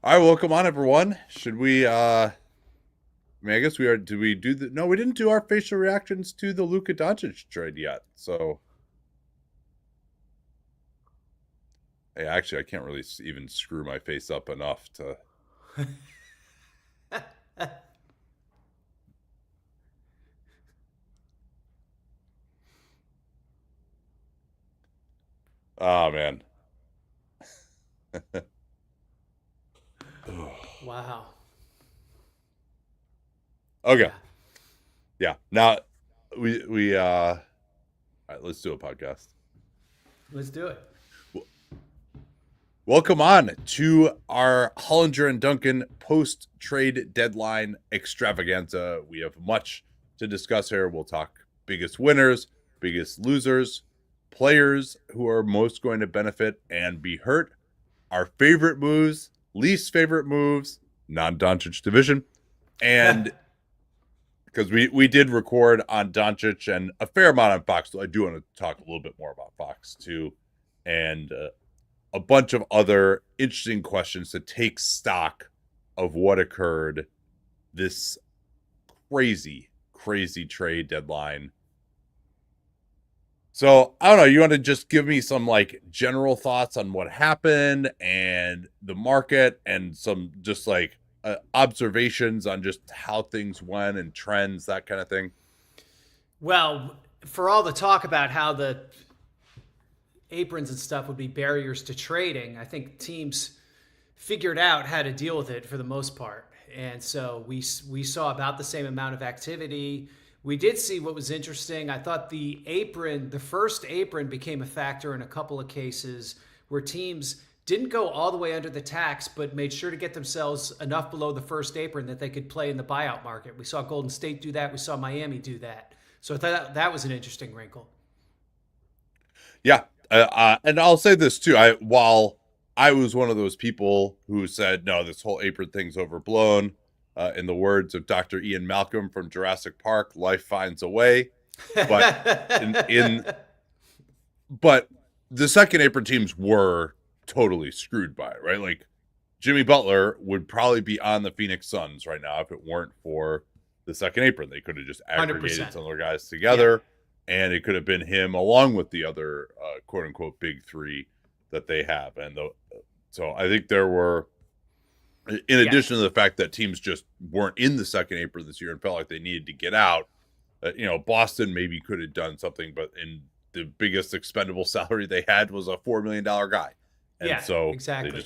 All right, well, come on, everyone. Should we? I guess we are. Did we do the? No, we didn't do our facial reactions to the Luka Doncic trade yet. So, hey, actually, I can't really even screw my face up enough to. Oh man. Wow. Okay. Yeah. Yeah. Now, we. All right, let's do a podcast. Let's do it. Welcome on to our Hollinger and Duncan post-trade deadline extravaganza. We have much to discuss here. We'll talk biggest winners, biggest losers, players who are most going to benefit and be hurt, our favorite moves, least favorite moves, non-Doncic division, and because we did record on Doncic and a fair amount on Fox, so I do want to talk a little bit more about Fox too, and a bunch of other interesting questions to take stock of what occurred this crazy, crazy trade deadline. So I don't know. You want to just give me some like general thoughts on what happened and the market and some just like observations on just how things went and trends, that kind of thing. Well, for all the talk about how the aprons and stuff would be barriers to trading, I think teams figured out how to deal with it for the most part. And so we saw about the same amount of activity. We did see what was interesting. I thought the first apron became a factor in a couple of cases where teams didn't go all the way under the tax, but made sure to get themselves enough below the first apron that they could play in the buyout market. We saw Golden State do that. We saw Miami do that. So I thought that was an interesting wrinkle. Yeah. And I'll say this too. While I was one of those people who said, no, this whole apron thing's overblown. In the words of Dr. Ian Malcolm from Jurassic Park, life finds a way. But but the second apron teams were totally screwed by it, right? Like Jimmy Butler would probably be on the Phoenix Suns right now if it weren't for the second apron. They could have just aggregated 100%. some other guys together, and it could have been him along with the other quote unquote big three that they have. And so I think there were, in addition to the fact that teams just weren't in the second apron this year and felt like they needed to get out, Boston maybe could have done something, but in the biggest expendable salary they had was a $4 million guy. And so exactly.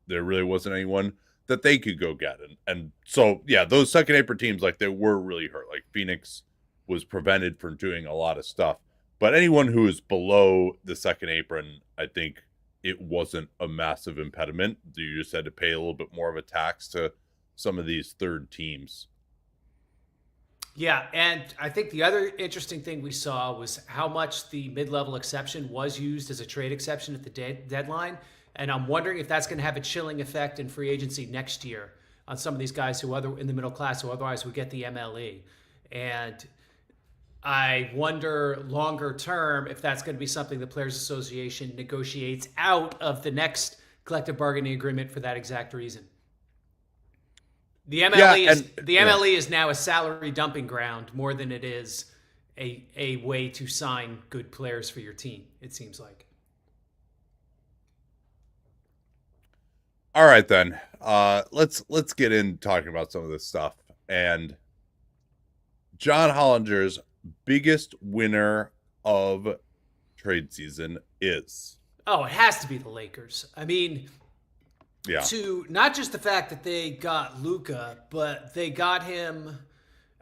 There really wasn't anyone that they could go get. And so, yeah, those second apron teams, like they were really hurt. Like Phoenix was prevented from doing a lot of stuff. But anyone who is below the second apron, I think it wasn't a massive impediment. You just had to pay a little bit more of a tax to some of these third teams. Yeah, and I think the other interesting thing we saw was how much the mid-level exception was used as a trade exception at the deadline. And I'm wondering if that's going to have a chilling effect in free agency next year on some of these guys who in the middle class who otherwise would get the MLE. And I wonder longer term if that's going to be something the Players Association negotiates out of the next collective bargaining agreement for that exact reason. The MLE is now a salary dumping ground more than it is a way to sign good players for your team, it seems like. All right, then. Let's get in talking about some of this stuff. And John Hollinger's biggest winner of trade season is? Oh, it has to be the Lakers. I mean, yeah. To not just the fact that they got Luka, but they got him.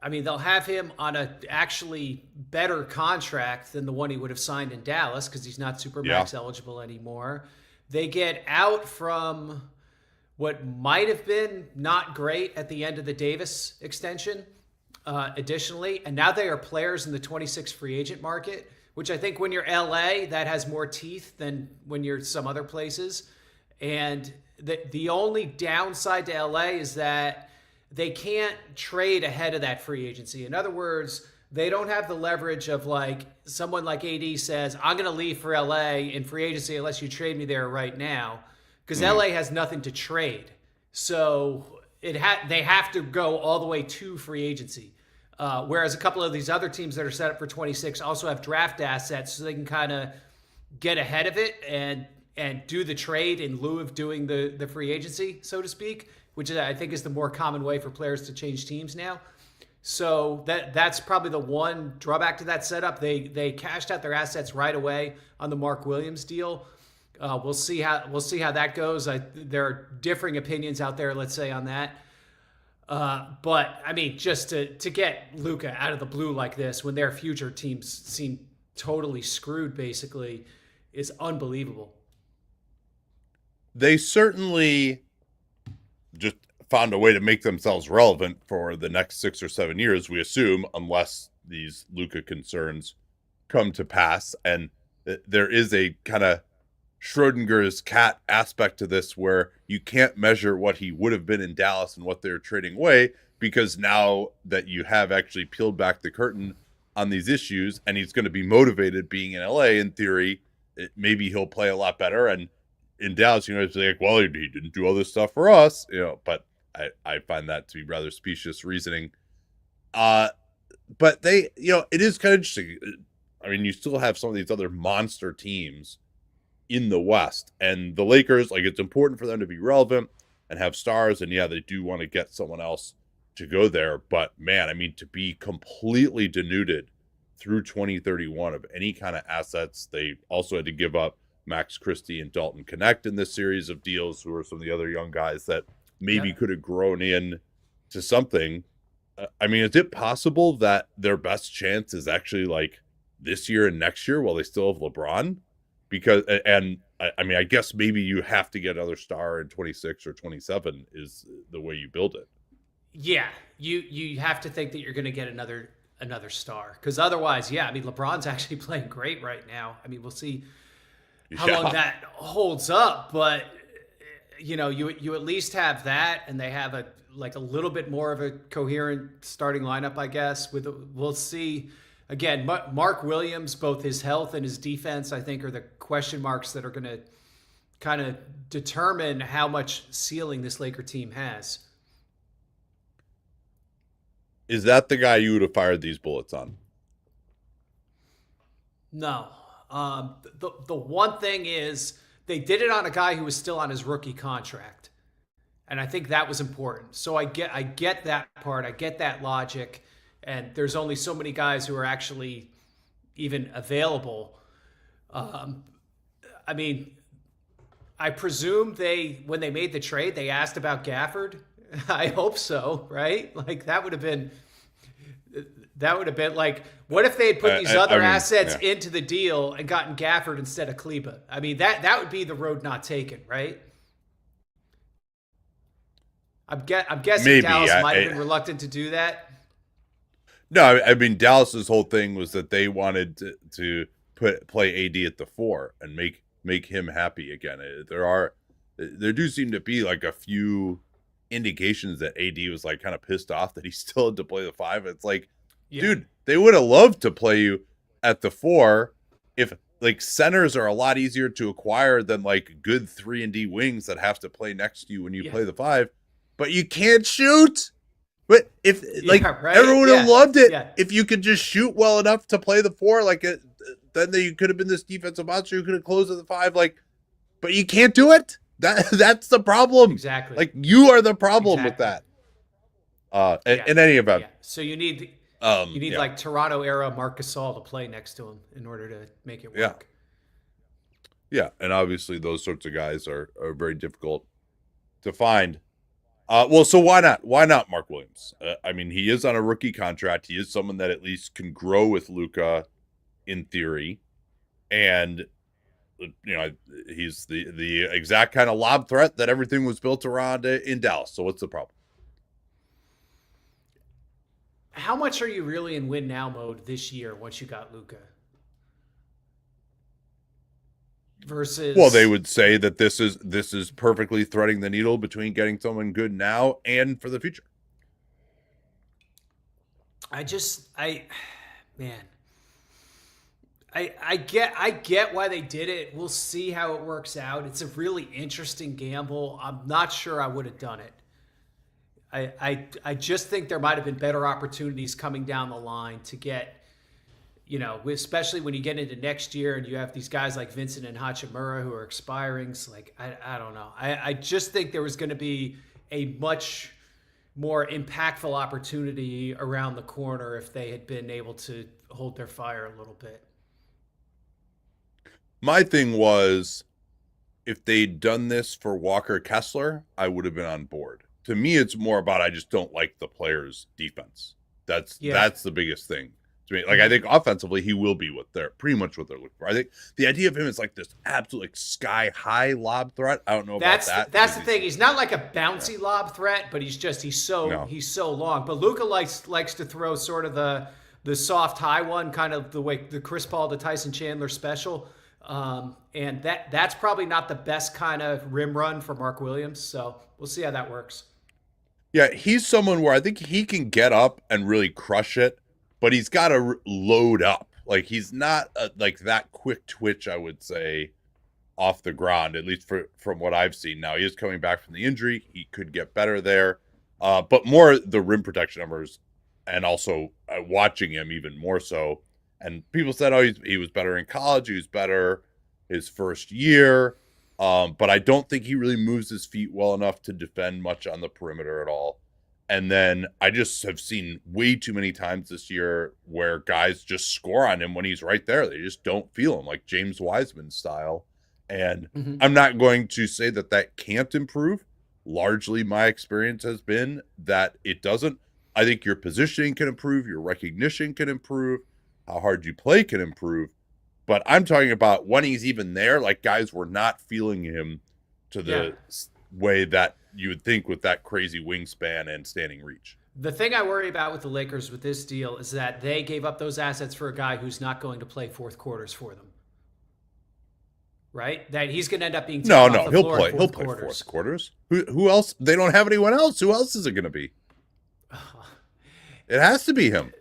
I mean, they'll have him on a actually better contract than the one he would have signed in Dallas because he's not Supermax eligible anymore. They get out from what might have been not great at the end of the Davis extension, additionally. And now they are players in the 26 free agent market, which I think when you're LA, that has more teeth than when you're some other places. And the only downside to LA is that they can't trade ahead of that free agency. In other words, they don't have the leverage of like someone like AD says, I'm going to leave for LA in free agency unless you trade me there right now. Because LA has nothing to trade. So they have to go all the way to free agency. Whereas a couple of these other teams that are set up for 26 also have draft assets, so they can kind of get ahead of it and do the trade in lieu of doing the free agency, so to speak, which I think is the more common way for players to change teams now. So that's probably the one drawback to that setup. They cashed out their assets right away on the Mark Williams deal. We'll see how that goes. There are differing opinions out there, let's say, on that. But I mean, just to get Luka out of the blue like this when their future teams seem totally screwed, basically, is unbelievable. They certainly just found a way to make themselves relevant for the next 6 or 7 years, we assume, unless these Luka concerns come to pass. And there is a kind of Schrodinger's cat aspect to this where you can't measure what he would have been in Dallas and what they're trading away, because now that you have actually peeled back the curtain on these issues and he's going to be motivated being in LA, in theory, maybe he'll play a lot better. And in Dallas, it's like, well, he didn't do all this stuff for us, but I find that to be rather specious reasoning. But they, it is kind of interesting. I mean, you still have some of these other monster teams in the West, and the Lakers, like, it's important for them to be relevant and have stars. And yeah, they do want to get someone else to go there. But man, I mean, to be completely denuded through 2031 of any kind of assets. They also had to give up Max Christie and Dalton Connect in this series of deals, who are some of the other young guys that maybe could have grown in to something. I mean, is it possible that their best chance is actually like this year and next year while they still have LeBron? Because, and I mean, I guess maybe you have to get another star in 26 or 27 is the way you build it. Yeah, you have to think that you're going to get another star, because otherwise, I mean, LeBron's actually playing great right now. I mean, we'll see how long that holds up, but you at least have that, and they have a little bit more of a coherent starting lineup, I guess. We'll see. Again, Mark Williams, both his health and his defense, I think, are the question marks that are going to kind of determine how much ceiling this Laker team has. Is that the guy you would have fired these bullets on? No. The one thing is they did it on a guy who was still on his rookie contract, and I think that was important. So I get that part. I get that logic. And there's only so many guys who are actually even available. I mean, I presume when they made the trade, they asked about Gafford. I hope so, right? Like that would have been like, what if they had put these other assets into the deal and gotten Gafford instead of Kleba? I mean, that would be the road not taken, right? I'm guessing maybe. Dallas might have been reluctant to do that. No, I mean, Dallas's whole thing was that they wanted to play AD at the 4 and make him happy again. There do seem to be like a few indications that AD was like kind of pissed off that he still had to play the 5. It's like, dude, they would have loved to play you at the 4 if like centers are a lot easier to acquire than like good 3-and-D wings that have to play next to you when you play the 5. But you can't shoot. But if everyone would have loved it if you could just shoot well enough to play the 4, then you could have been this defensive monster who could have closed at the 5. But you can't do it. That's the problem. Exactly. Like you are the problem with that. In any event, so you need like Toronto era Marc Gasol to play next to him in order to make it work. Yeah, and obviously those sorts of guys are very difficult to find. Well, so why not? Why not Mark Williams? I mean, he is on a rookie contract. He is someone that at least can grow with Luka in theory. And, he's the exact kind of lob threat that everything was built around in Dallas. So what's the problem? How much are you really in win now mode this year once you got Luka? Versus, well, they would say that this is perfectly threading the needle between getting someone good now and for the future. Man, I get why they did it. We'll see how it works out. It's a really interesting gamble. I'm not sure I would have done it. I just think there might have been better opportunities coming down the line to get, especially when you get into next year and you have these guys like Vincent and Hachimura who are expiring. So like, I don't know. I just think there was going to be a much more impactful opportunity around the corner if they had been able to hold their fire a little bit. My thing was, if they'd done this for Walker Kessler, I would have been on board. To me, it's more about I just don't like the player's defense. That's the biggest thing to me. Like, I think offensively, he will be pretty much what they're looking for. I think the idea of him is like this absolute like sky high lob threat. I don't know about that. That's the thing. He's not like a bouncy lob threat, but he's so long. But Luka likes to throw sort of the soft high one, kind of the way the Chris Paul to Tyson Chandler special. And that's probably not the best kind of rim run for Mark Williams. So we'll see how that works. Yeah, he's someone where I think he can get up and really crush it, but he's got to load up. Like, he's not like that quick twitch, I would say, off the ground, at least from what I've seen. Now, he is coming back from the injury. He could get better there. But more the rim protection numbers, and also watching him even more so. And people said, oh, he was better in college. He was better his first year. But I don't think he really moves his feet well enough to defend much on the perimeter at all. And then I just have seen way too many times this year where guys just score on him when he's right there. They just don't feel him, like James Wiseman style. And I'm not going to say that can't improve. Largely, my experience has been that it doesn't. I think your positioning can improve. Your recognition can improve. How hard you play can improve. But I'm talking about when he's even there, like guys were not feeling him to the way that you would think with that crazy wingspan and standing reach. The thing I worry about with the Lakers with this deal is that they gave up those assets for a guy who's not going to play fourth quarters for them. Right? That he's going to end up being he'll play fourth quarters. Who else? They don't have anyone else. Who else is it going to be? It has to be him.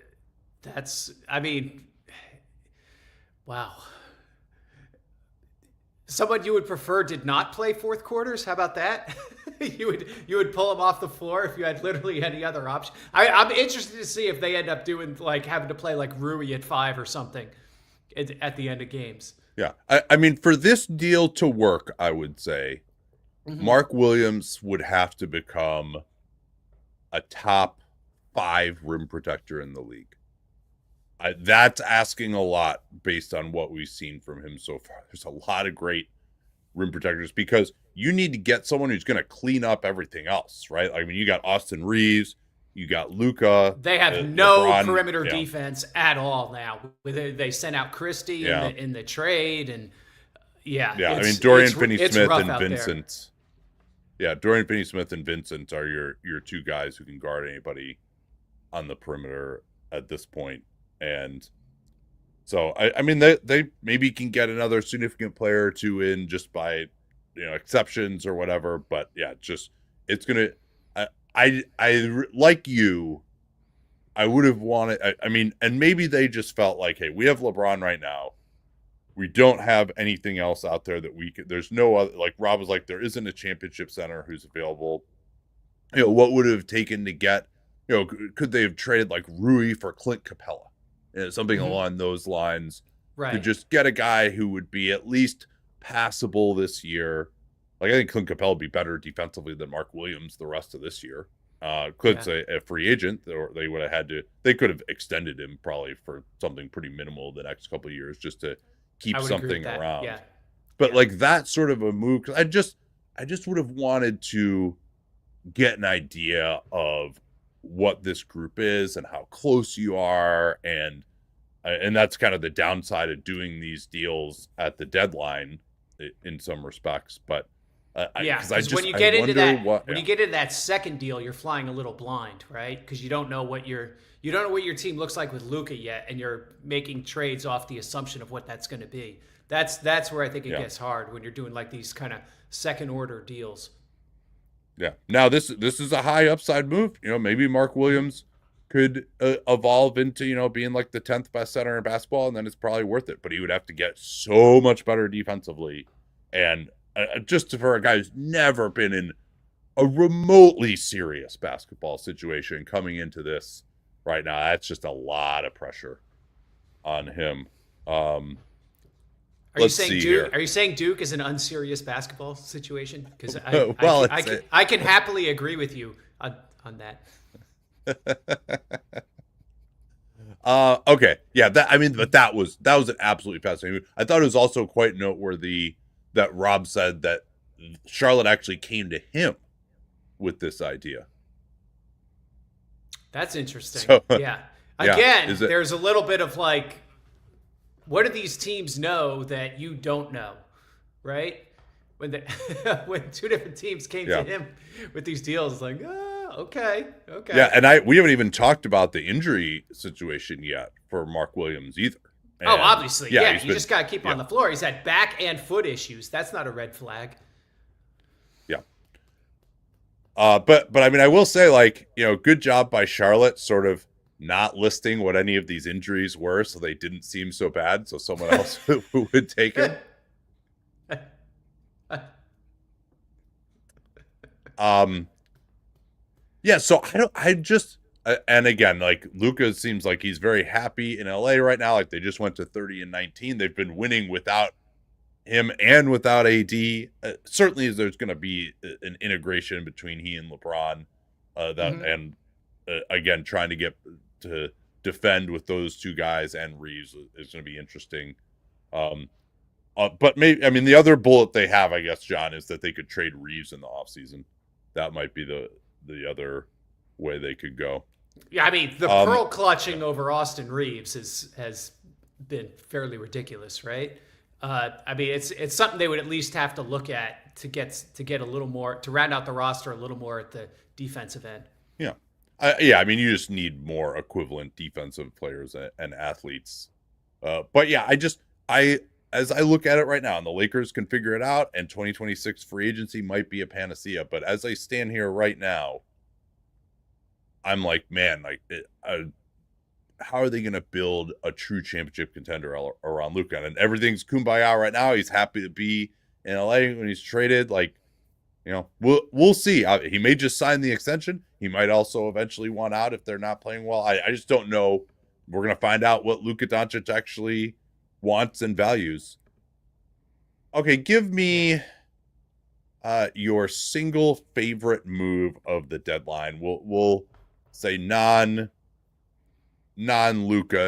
Wow. Someone you would prefer did not play fourth quarters? How about that? you would pull him off the floor if you had literally any other option. I'm interested to see if they end up doing like having to play like Rui at 5 or something at the end of games. Yeah. I mean, for this deal to work, I would say Mark Williams would have to become a top 5 rim protector in the league. That's asking a lot based on what we've seen from him so far. There's a lot of great rim protectors because you need to get someone who's going to clean up everything else, right? I mean, you got Austin Reeves, you got Luka. They have no perimeter defense at all now. They sent out Christie in the trade, and I mean, Dorian Finney-Smith and Vincent. Yeah, Dorian Finney-Smith and Vincent are your two guys who can guard anybody on the perimeter at this point. And so, I mean, they maybe can get another significant player or two in just by, exceptions or whatever. But yeah, it's going to, I like you, I would have wanted, I mean, and maybe they just felt like, hey, we have LeBron right now. We don't have anything else out there that we could, there's no other, like Rob was like, there isn't a championship center who's available. What would it have taken to get, could they have traded like Rui for Clint Capella? Something along those lines, right? To just get a guy who would be at least passable this year. Like I think Clint Capella would be better defensively than Mark Williams the rest of this year. Clint's a free agent, or they would have had to. They could have extended him probably for something pretty minimal the next couple of years just to keep something around. Yeah. But like that sort of a move, because I just would have wanted to get an idea of what this group is and how close you are, and that's kind of the downside of doing these deals at the deadline in some respects. But because when you get into that second deal, you're flying a little blind, right? Because you don't know what your team looks like with Luka yet, and you're making trades off the assumption of what that's going to be. That's where I think it gets hard when you're doing like these kind of second order deals. Yeah. Now this is a high upside move. Maybe Mark Williams could evolve into, being like the 10th best center in basketball, and then it's probably worth it. But he would have to get so much better defensively. And just for a guy who's never been in a remotely serious basketball situation coming into this right now, that's just a lot of pressure on him. Are you saying Duke? Are you saying Duke is an unserious basketball situation? Because I can happily agree with you on that. Okay, yeah. But that was an absolutely fascinating. I thought it was also quite noteworthy that Rob said that Charlotte actually came to him with this idea. That's interesting. So, yeah. Again, there's a little bit of like, what do these teams know that you don't know, right? When when two different teams came to him with these deals, it's like, okay. Yeah, and we haven't even talked about the injury situation yet for Mark Williams either. And, obviously, yeah. You just got to keep on the floor. He's had back and foot issues. That's not a red flag. Yeah. But I will say, like, good job by Charlotte sort of not listing what any of these injuries were, so they didn't seem so bad, so someone else who would take him. Yeah, so and again, like, Luka seems like he's very happy in LA right now. Like, they just went to 30-19. They've been winning without him and without AD. Certainly there's going to be an integration between he and LeBron, and again, trying to get to defend with those two guys and Reeves is going to be interesting. But maybe, the other bullet they have, I guess, John, is that they could trade Reeves in the offseason. That might be the other way they could go. Yeah, the pearl clutching over Austin Reeves has been fairly ridiculous, right? It's something they would at least have to look at to get a little more, to round out the roster a little more at the defensive end. Yeah. You just need more equivalent defensive players and athletes. But yeah, as I look at it right now, and the Lakers can figure it out, and 2026 free agency might be a panacea. But as I stand here right now, I'm like, man, how are they going to build a true championship contender around Luka? And everything's kumbaya right now. He's happy to be in LA when he's traded. Like, we'll see. He may just sign the extension. He might also eventually want out if they're not playing well. I just don't know. We're going to find out what Luka Doncic actually wants and values. Okay, give me your single favorite move of the deadline. We'll say non-Luka,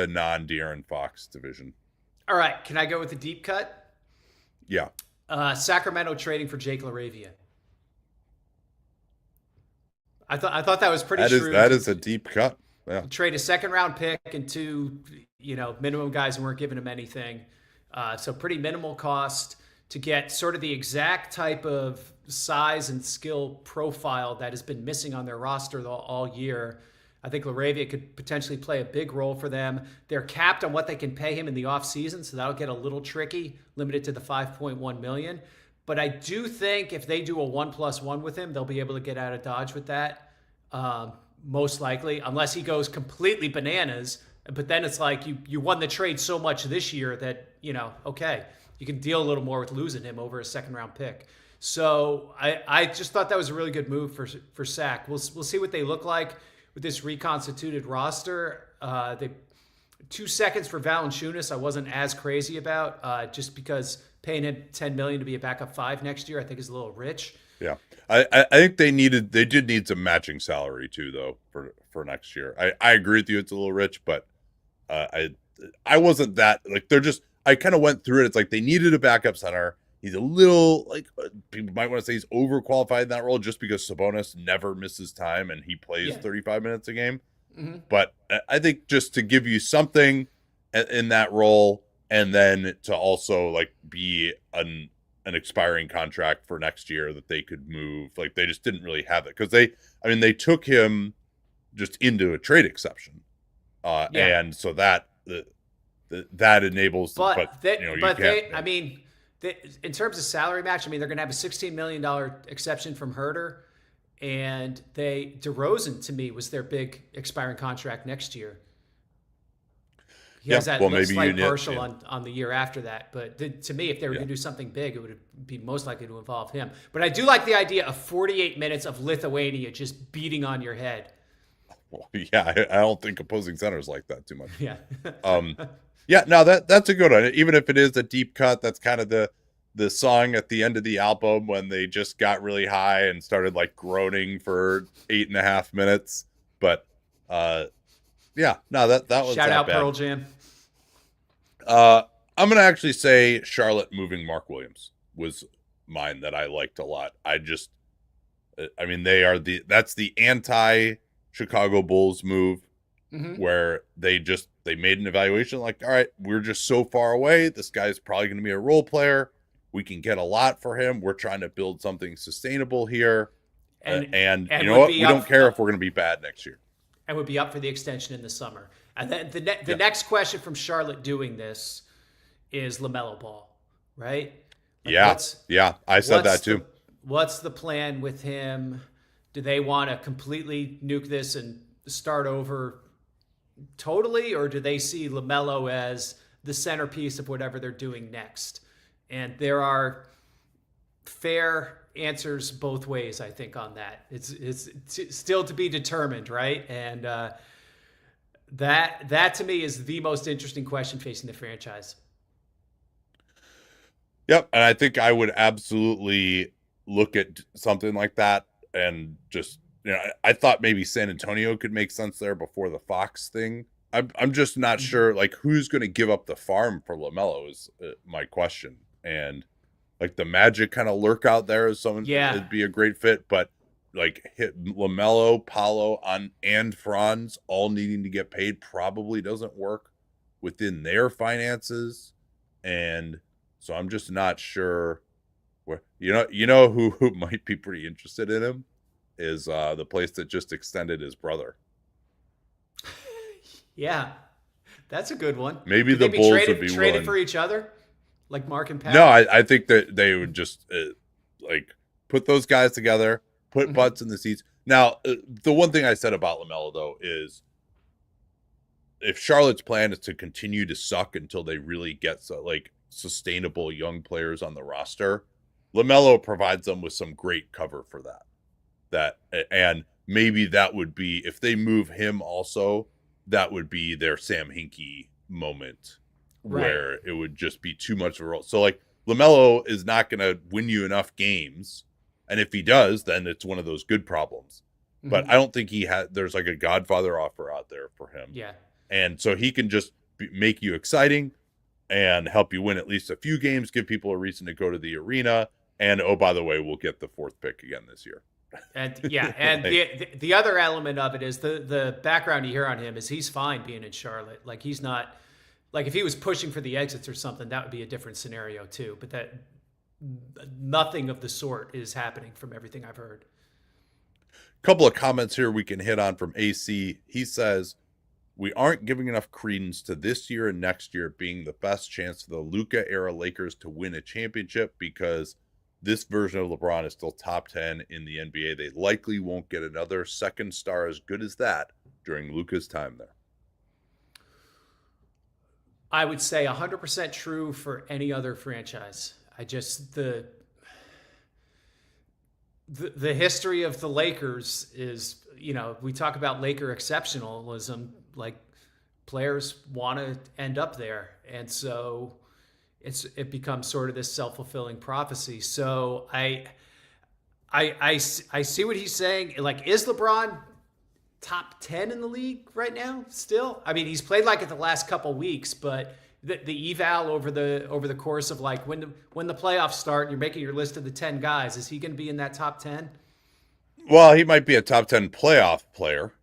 non-De'Aaron Fox division. All right, can I go with the deep cut? Yeah. Sacramento trading for Jake LaRavia. I thought that was pretty shrewd. That is a deep cut. Yeah. Trade a second round pick and two, minimum guys who weren't giving him anything. So pretty minimal cost to get sort of the exact type of size and skill profile that has been missing on their roster all year. I think LaRavia could potentially play a big role for them. They're capped on what they can pay him in the offseason, so that'll get a little tricky, limited to the $5.1 million. But I do think if they do a 1+1 with him, they'll be able to get out of Dodge with that, most likely, unless he goes completely bananas. But then it's like you won the trade so much this year that, okay, you can deal a little more with losing him over a second-round pick. So I just thought that was a really good move for Sac. We'll see what they look like with this reconstituted roster. 2 seconds for Valanciunas I wasn't as crazy about, just because paying him $10 million to be a backup 5 next year I think is a little rich. Yeah, I think they did need some matching salary too, though, for next year. I agree with you, it's a little rich, but I wasn't that, like, I kind of went through it. It's like they needed a backup center. He's a little, like, people might want to say he's overqualified in that role just because Sabonis never misses time and he plays 35 minutes a game. Mm-hmm. But I think just to give you something in that role, and then to also, like, be an expiring contract for next year that they could move. Like, they just didn't really have it because they took him just into a trade exception. And so that enables, in terms of salary match, they're going to have a $16 million exception from Herter. and DeRozan to me was their big expiring contract next year. He has that slight partial on the year after that. But to me, if they were going to do something big, it would be most likely to involve him. But I do like the idea of 48 minutes of Lithuania just beating on your head. Well, yeah, I don't think opposing centers like that too much. Yeah. Yeah, no, that's a good one. Even if it is a deep cut, that's kind of the song at the end of the album when they just got really high and started like groaning for 8.5 minutes. But yeah, no, that was shout out bad. Pearl Jam. I'm gonna actually say Charlotte moving Mark Williams was mine that I liked a lot. I mean, that's the anti Chicago Bulls move, where they made an evaluation like, all right, we're just so far away. This guy's probably going to be a role player. We can get a lot for him. We're trying to build something sustainable here. And you know what? We don't care if we're going to be bad next year. And would be up for the extension in the summer. And then the next question from Charlotte doing this is LaMelo Ball, right? Like yeah. I said that too. What's the plan with him? Do they want to completely nuke this and start over totally? Or do they see LaMelo as the centerpiece of whatever they're doing next? And there are fair answers both ways, I think, on that. It's still to be determined, right? And that to me is the most interesting question facing the franchise. Yep, and I think I would absolutely look at something like that and just, I thought maybe San Antonio could make sense there before the Fox thing. I'm just not sure, like, who's going to give up the farm for LaMelo is my question. And like the Magic kind of lurk out there as someone it'd be a great fit, but like hit LaMelo, Paolo and Franz all needing to get paid probably doesn't work within their finances. And so I'm just not sure where, who might be pretty interested in him is the place that just extended his brother. Yeah, that's a good one. Maybe the Bulls would be traded for each other. Like Mark and Pat? No, I think that they would just like put those guys together, put butts in the seats. Now, the one thing I said about LaMelo, though, is if Charlotte's plan is to continue to suck until they really get sustainable young players on the roster, LaMelo provides them with some great cover for that. And maybe that would be, if they move him also, that would be their Sam Hinkie moment. Right. Where it would just be too much of a role. So like LaMelo is not going to win you enough games. And if he does, then it's one of those good problems. But I don't think there's like a Godfather offer out there for him. Yeah. And so he can just make you exciting and help you win at least a few games, give people a reason to go to the arena. And oh, by the way, we'll get the 4th pick again this year. And the other element of it is the background you hear on him is he's fine being in Charlotte. Like he's not, like if he was pushing for the exits or something, that would be a different scenario too. But that nothing of the sort is happening from everything I've heard. A couple of comments here we can hit on from AC. He says, we aren't giving enough credence to this year and next year being the best chance for the Luka era Lakers to win a championship because this version of LeBron is still top 10 in the NBA. They likely won't get another second star as good as that during Luka's time there. I would say 100% true for any other franchise. I just, the history of the Lakers is, we talk about Laker exceptionalism, like players want to end up there. And so it becomes sort of this self-fulfilling prophecy. So I see what he's saying. Like, is LeBron top 10 in the league right now still? I mean, he's played like it the last couple weeks, but the eval over the course of like when the playoffs start and you're making your list of the 10 guys, is he going to be in that top 10? Well, he might be a top 10 playoff player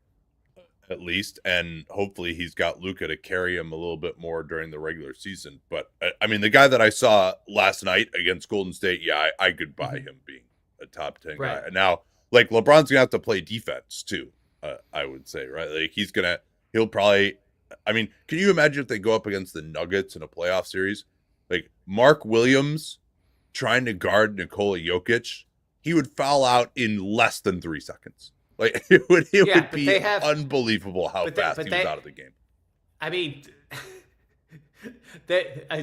at least, and hopefully he's got Luka to carry him a little bit more during the regular season. But I mean, the guy that I saw last night against Golden State, I could buy him being a top 10 guy. And now, like, LeBron's gonna have to play defense too. I would say, right? Like he'll probably. I mean, can you imagine if they go up against the Nuggets in a playoff series? Like Mark Williams trying to guard Nikola Jokic, he would foul out in less than 3 seconds. Like it would be unbelievable how fast he was out of the game. I mean,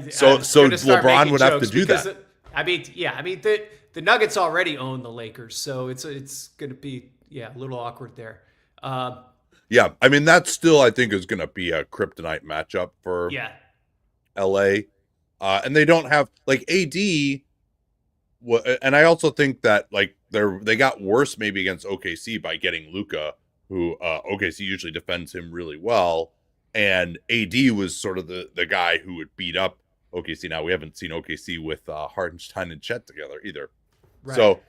so LeBron would have to do that. The Nuggets already own the Lakers, so it's going to be a little awkward there. Yeah, I mean that still I think is going to be a kryptonite matchup for LA, and they don't have like AD. And I also think that like they got worse maybe against OKC by getting Luka, who OKC usually defends him really well, and AD was sort of the guy who would beat up OKC. Now we haven't seen OKC with Hartenstein and Chet together either. Right. So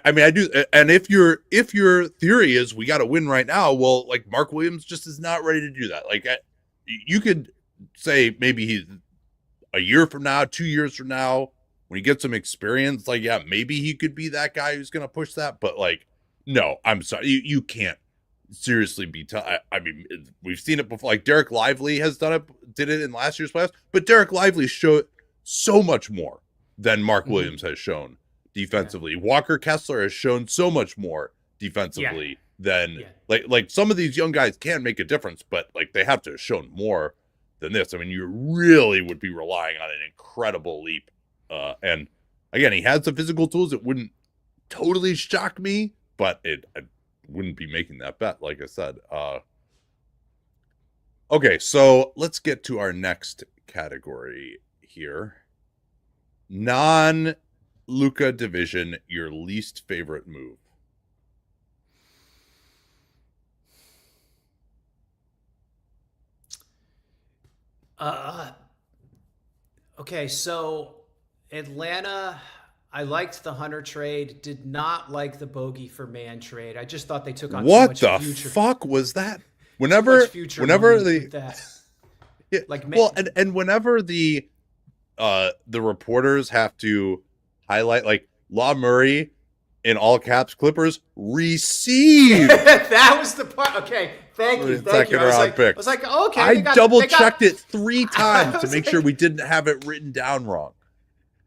I mean I do, and if your theory is we got to win right now, well, like Mark Williams just is not ready to do that. Like you could say maybe he's a year from now, 2 years from now, when he gets some experience, like maybe he could be that guy who's going to push that. But like, no, I'm sorry, you can't seriously be. I mean, we've seen it before. Like Derek Lively has did it in last year's playoffs, but Derek Lively showed so much more than Mark Williams has shown defensively. Walker Kessler has shown so much more defensively than like some of these young guys can make a difference, but like they have to have shown more than this. I mean, you really would be relying on an incredible leap. And again, he has the physical tools. It wouldn't totally shock me, but I wouldn't be making that bet, like I said. Okay, so let's get to our next category here. Non-Luka division, your least favorite move. Okay, so Atlanta, I liked the Hunter trade, did not like the Bogey for Man trade. I just thought they took on what too much the future. Fuck was that? Whenever that. Like well, and whenever the reporters have to highlight like Law Murray in all caps Clippers received. That was the part. Okay, thank you. Second round pick. I was like, okay. I double checked it 3 times to make sure we didn't have it written down wrong.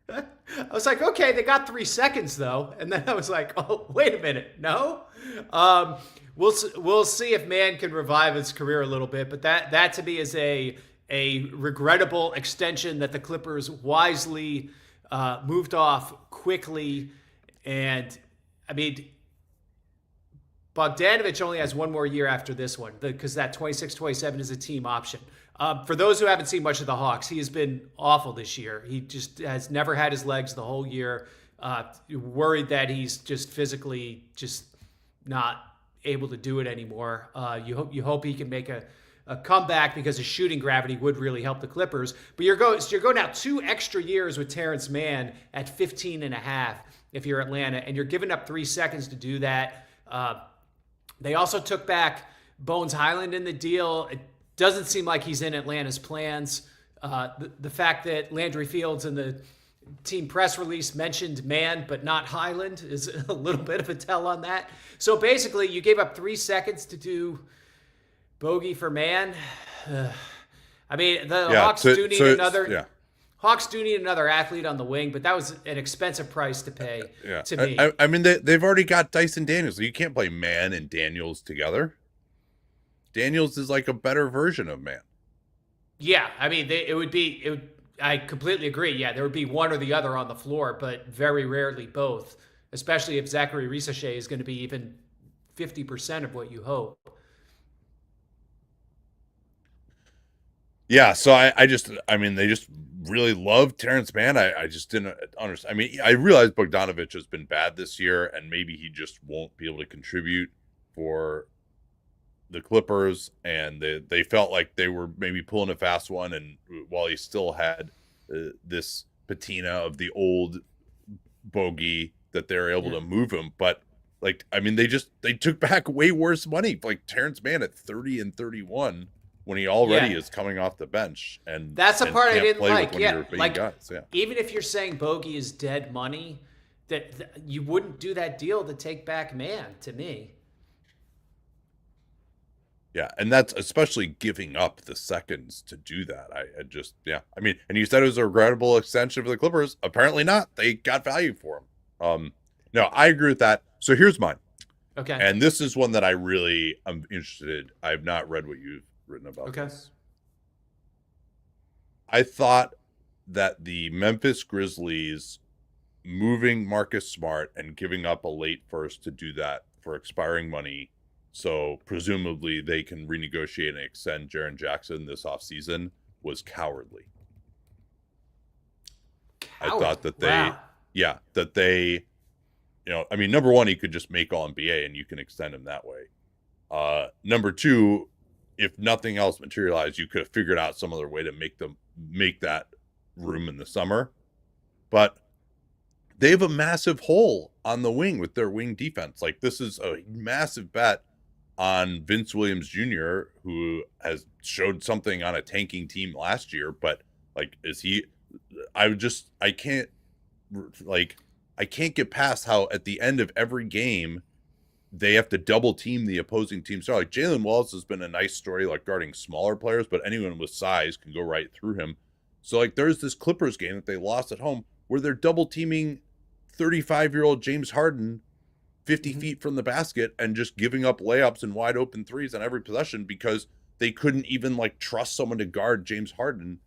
I was like, okay, they got 3 seconds though, and then I was like, oh, wait a minute, no. We'll see if Man can revive his career a little bit, but that to me is a regrettable extension that the Clippers wisely moved off quickly. And I mean, Bogdanovich only has 1 more year after this one because that 26-27 is a team option. For those who haven't seen much of the Hawks, he has been awful this year. He just has never had his legs the whole year. Worried that he's just physically just not able to do it anymore. You hope he can make a comeback because his shooting gravity would really help the Clippers. But you're going now 2 extra years with Terrence Mann at 15 and a half if you're Atlanta, and you're giving up 3 seconds to do that. They also took back Bones Highland in the deal. It doesn't seem like he's in Atlanta's plans. The fact that Landry Fields in the team press release mentioned Mann but not Highland is a little bit of a tell on that. So basically, you gave up 3 seconds to do Bogey for Man. I mean, the Hawks do need another. Yeah. Hawks do need another athlete on the wing, but that was an expensive price to pay to me. I mean, they've already got Dyson Daniels. You can't play Mann and Daniels together. Daniels is like a better version of Mann. Yeah, I mean, I completely agree. Yeah, there would be one or the other on the floor, but very rarely both, especially if Zachary Risacher is going to be even 50% of what you hope. Yeah, so they just really love Terrence Mann. I just didn't understand. I mean, I realize Bogdanovich has been bad this year, and maybe he just won't be able to contribute for the Clippers, and they felt like they were maybe pulling a fast one, and while he still had this patina of the old Bogey, that they're able to move him. But like, I mean, they took back way worse money, like Terrence Mann at 30 and 31 when he already is coming off the bench, and that's the part I didn't like. Guys. Even if you're saying Bogey is dead money, that you wouldn't do that deal to take back Mann, to me. Yeah, and that's especially giving up the seconds to do that. I mean, and you said it was a regrettable extension for the Clippers. Apparently not. They got value for him. No, I agree with that. So here's mine. Okay. And this is one that I really am interested. I've not read what you've written about this. I thought that the Memphis Grizzlies moving Marcus Smart and giving up a late first to do that for expiring money, so presumably they can renegotiate and extend Jaren Jackson this offseason, was cowardly. I thought that they, I mean, number one, he could just make all NBA and you can extend him that way. Number two, if nothing else materialized, you could have figured out some other way to make that room in the summer. But they have a massive hole on the wing with their wing defense. Like, this is a massive bet on Vince Williams Jr., who has showed something on a tanking team last year, but like, I can't get past how at the end of every game they have to double team the opposing team. So like, Jalen Wallace has been a nice story, like guarding smaller players, but anyone with size can go right through him. So like, there's this Clippers game that they lost at home where they're double teaming 35-year-old James Harden 50 feet from the basket and just giving up layups and wide open threes on every possession because they couldn't even like trust someone to guard James Harden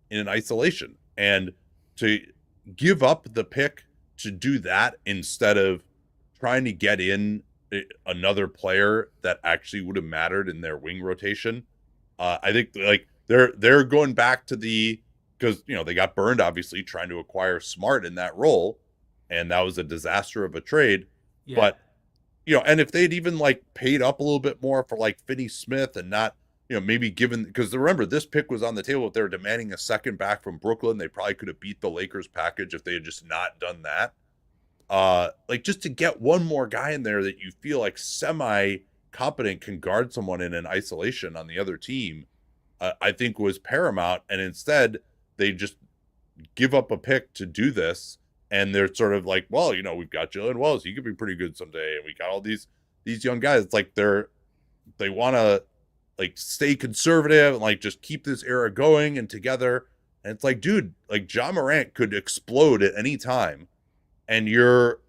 in an isolation. And to give up the pick to do that instead of trying to get in another player that actually would have mattered in their wing rotation, I think like they're going back to because they got burned obviously trying to acquire Smart in that role, and that was a disaster of a trade. Yeah. But and if they'd even like paid up a little bit more for like Finney Smith and not maybe given, because remember this pick was on the table. If they were demanding a second back from Brooklyn, they probably could have beat the Lakers package if they had just not done that. Like just to get one more guy in there that you feel like semi-competent can guard someone in an isolation on the other team, I think was paramount. And instead, they just give up a pick to do this. And they're sort of like, well, we've got Jalen Wells. He could be pretty good someday. And we got all these young guys. It's like they want to like stay conservative and like just keep this era going and together. And it's like, dude, like Ja Morant could explode at any time. And you're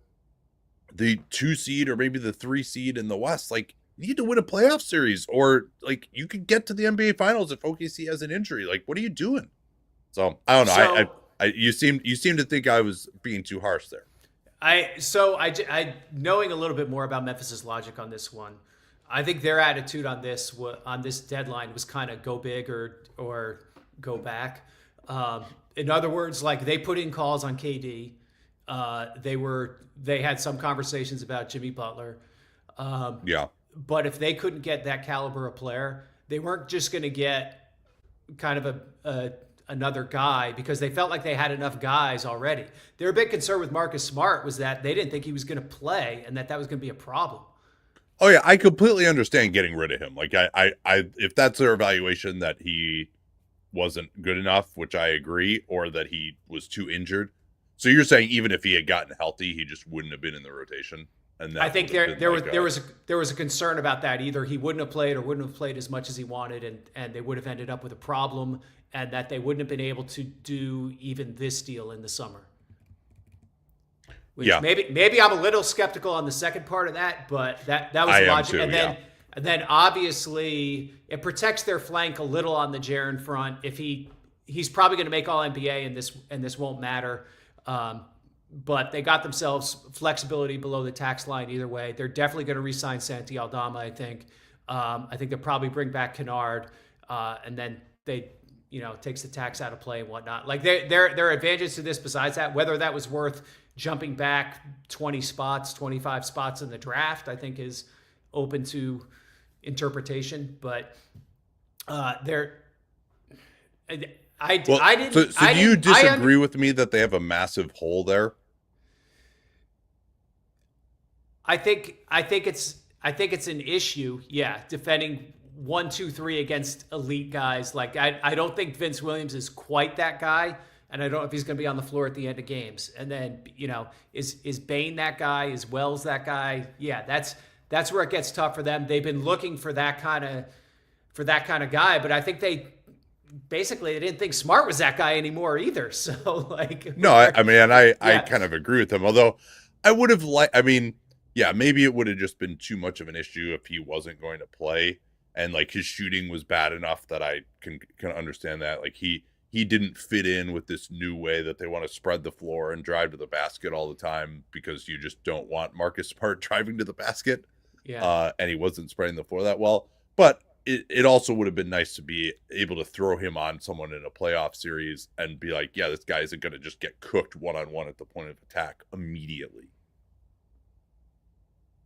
the 2 seed or maybe the 3 seed in the West. Like, you need to win a playoff series, or like you could get to the NBA Finals if OKC has an injury. Like, what are you doing? So I don't know. You seem to think I was being too harsh there. I knowing a little bit more about Memphis's logic on this one, I think their attitude on this deadline was kind of go big or go back. In other words, like they put in calls on KD. They had some conversations about Jimmy Butler. But if they couldn't get that caliber of player, they weren't just going to get kind of another guy because they felt like they had enough guys already. Their big concern with Marcus Smart was that they didn't think he was going to play and that was going to be a problem. Oh yeah, I completely understand getting rid of him. Like I if that's their evaluation that he wasn't good enough, which I agree, or that he was too injured. So you're saying even if he had gotten healthy, he just wouldn't have been in the rotation. And I think there was a concern about that. Either he wouldn't have played or wouldn't have played as much as he wanted, and they would have ended up with a problem, and that they wouldn't have been able to do even this deal in the summer. Which maybe I'm a little skeptical on the second part of that, but that was logic. And then obviously it protects their flank a little on the Jaren front. If he's probably going to make all NBA and this won't matter. But they got themselves flexibility below the tax line either way. They're definitely going to re-sign Santi Aldama, I think. I think they'll probably bring back Kennard, and then they, takes the tax out of play and whatnot. Like there are advantages to this besides that. Whether that was worth jumping back 20 spots, 25 spots in the draft, I think is open to interpretation. But do you disagree with me that they have a massive hole there? I think it's an issue. Yeah, defending 1, 2, 3 against elite guys. Like I don't think Vince Williams is quite that guy, and I don't know if he's going to be on the floor at the end of games. And then is Bane that guy? Is Wells that guy? Yeah, that's where it gets tough for them. They've been looking for that kind of guy, but I think they didn't think Smart was that guy anymore either. So like, no, I kind of agree with them. Although I would have I mean, yeah, maybe it would have just been too much of an issue if he wasn't going to play, and like his shooting was bad enough that I can understand that. Like he didn't fit in with this new way that they want to spread the floor and drive to the basket all the time, because you just don't want Marcus Smart driving to the basket. Yeah. And he wasn't spreading the floor that well. But it also would have been nice to be able to throw him on someone in a playoff series and be like, yeah, this guy isn't going to just get cooked one-on-one at the point of attack immediately.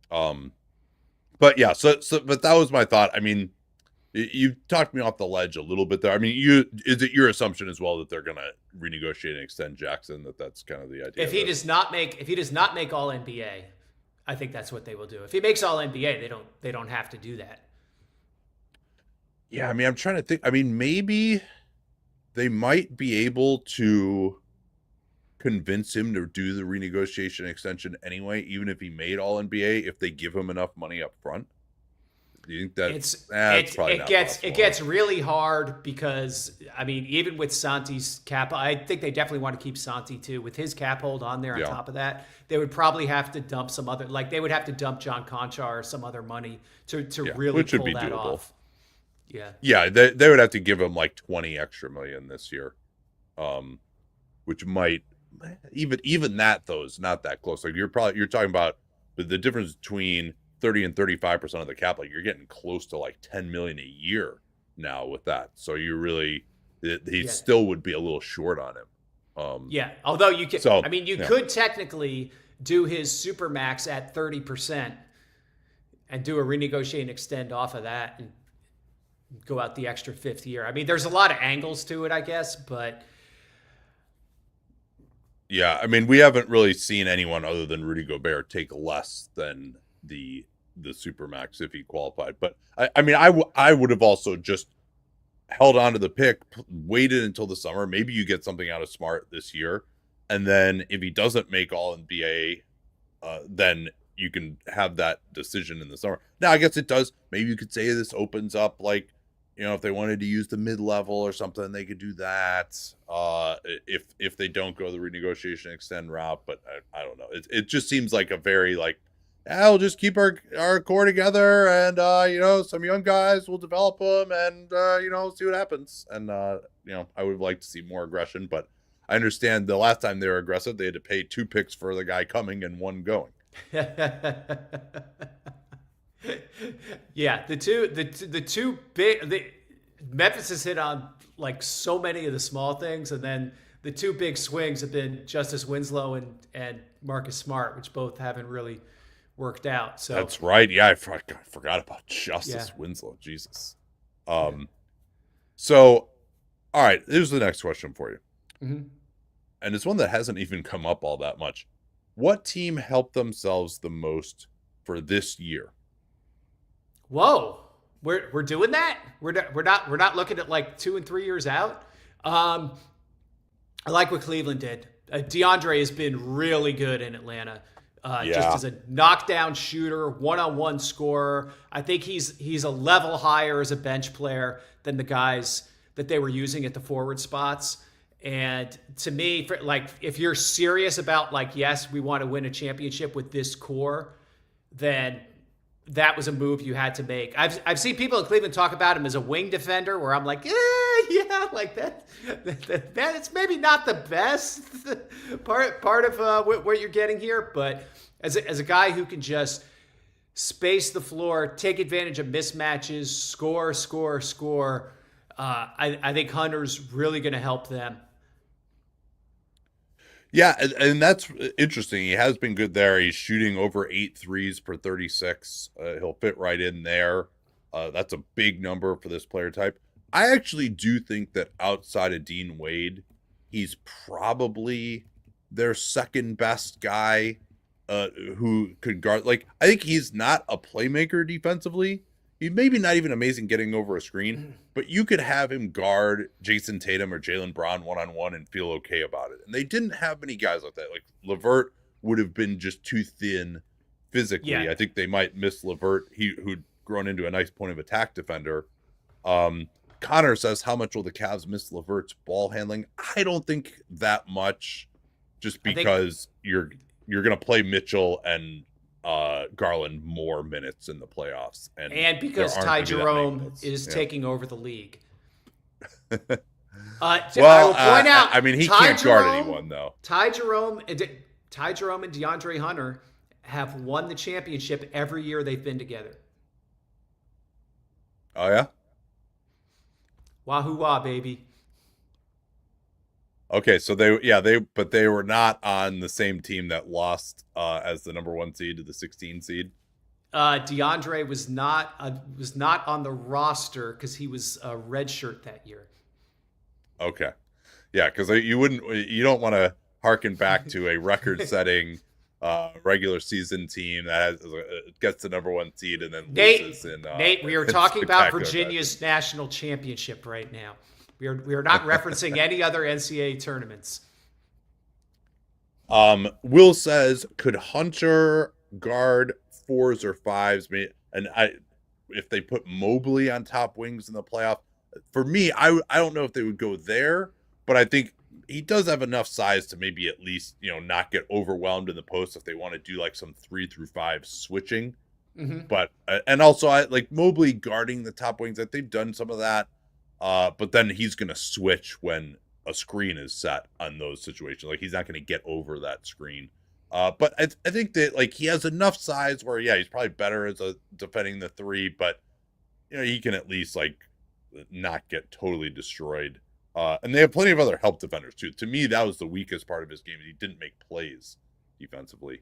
But yeah, so but that was my thought. I mean, you talked me off the ledge a little bit there. I mean, is it your assumption as well that they're going to renegotiate and extend Jackson? That's kind of the idea. If he does not make All NBA, I think that's what they will do. If he makes All NBA, they don't have to do that. Yeah, I mean, I'm trying to think. I mean, maybe they might be able to convince him to do the renegotiation extension anyway, even if he made All NBA, if they give him enough money up front. Do you think that it gets really hard, because I mean, even with Santi's cap, I think they definitely want to keep Santi too. With his cap hold on there on top of that, they would probably have to dump some other, like they would have to dump John Conchar or some other money to really pull that off. Yeah, they would have to give him like 20 extra million this year, which might even that though is not that close. Like you're talking about the difference between 30 and 35% of the cap. Like you're getting close to like 10 million a year now with that. So you really he still would be a little short on him. Although you can, I mean, you could technically do his supermax at 30% and do a renegotiate and extend off of that and go out the extra fifth year. I mean, there's a lot of angles to it, I guess, but yeah, I mean, we haven't really seen anyone other than Rudy Gobert take less than the supermax if he qualified. But I mean, I would have also just held on to the pick, waited until the summer. Maybe you get something out of Smart this year, and then if he doesn't make All NBA, then you can have that decision in the summer. Now, I guess it does. Maybe you could say this opens up, like, you know, if they wanted to use the mid-level or something, they could do that. If they don't go the renegotiation extend route, but I don't know. It just seems like a very like, we'll just keep our core together, and you know, some young guys, we'll develop them, and you know, see what happens. And you know, I would like to see more aggression, but I understand the last time they were aggressive, they had to pay 2 picks for the guy coming and 1 going. Yeah, the two big Memphis has hit on like so many of the small things, and then the 2 big swings have been Justice Winslow and Marcus Smart, which both haven't really worked out. So that's right. Yeah, I forgot about Justice Winslow. Jesus. So, all right, here's the next question for you, and it's one that hasn't even come up all that much. What team helped themselves the most for this year? Whoa, we're doing that. We're not looking at like 2 and 3 years out. I like what Cleveland did. DeAndre has been really good in Atlanta, just as a knockdown shooter, one-on-one scorer. I think he's a level higher as a bench player than the guys that they were using at the forward spots. And to me, if you're serious about like, yes, we want to win a championship with this core, then that was a move you had to make. I've seen people in Cleveland talk about him as a wing defender, where I'm like, like that it's maybe not the best part of what you're getting here, but as a guy who can just space the floor, take advantage of mismatches, score. I think Hunter's really going to help them. Yeah, and that's interesting. He has been good there. He's shooting over 8 threes per 36. He'll fit right in there. That's a big number for this player type. I actually do think that outside of Dean Wade, he's probably their second best guy who could guard. Like, I think he's not a playmaker defensively. He's maybe not even amazing getting over a screen, but you could have him guard Jason Tatum or Jaylen Brown one-on-one and feel okay about it. And they didn't have many guys like that. Like LeVert would have been just too thin physically. Yeah. I think they might miss LeVert, who'd grown into a nice point of attack defender. Connor says, how much will the Cavs miss LeVert's ball handling? I don't think that much, just because you're you're gonna play Mitchell and Garland more minutes in the playoffs, and because Ty Jerome is taking over the league. I will point out. I mean, he Ty can't guard anyone though. Ty Jerome and DeAndre Hunter have won the championship every year they've been together. Oh yeah. Wahoo wah, baby. Okay, so they were not on the same team that lost as the number 1 seed to the 16 seed. DeAndre was not on the roster because he was a red shirt that year. Okay, yeah, because you don't want to harken back to a record-setting regular season team that gets the number 1 seed and then loses. Nate, we are talking about Virginia's national championship right now. We are not referencing any other NCAA tournaments. Will says, could Hunter guard 4s or 5s? And if they put Mobley on top wings in the playoff, for me, I don't know if they would go there, but I think he does have enough size to maybe at least, not get overwhelmed in the post if they want to do like some 3 through 5 switching. Mm-hmm. But and also I like Mobley guarding the top wings. That they've done some of that. But then he's going to switch when a screen is set on those situations. Like he's not going to get over that screen. But I think that like he has enough size where, yeah, he's probably better as a defending the 3, but he can at least like not get totally destroyed. And they have plenty of other help defenders too. To me, that was the weakest part of his game. He didn't make plays defensively.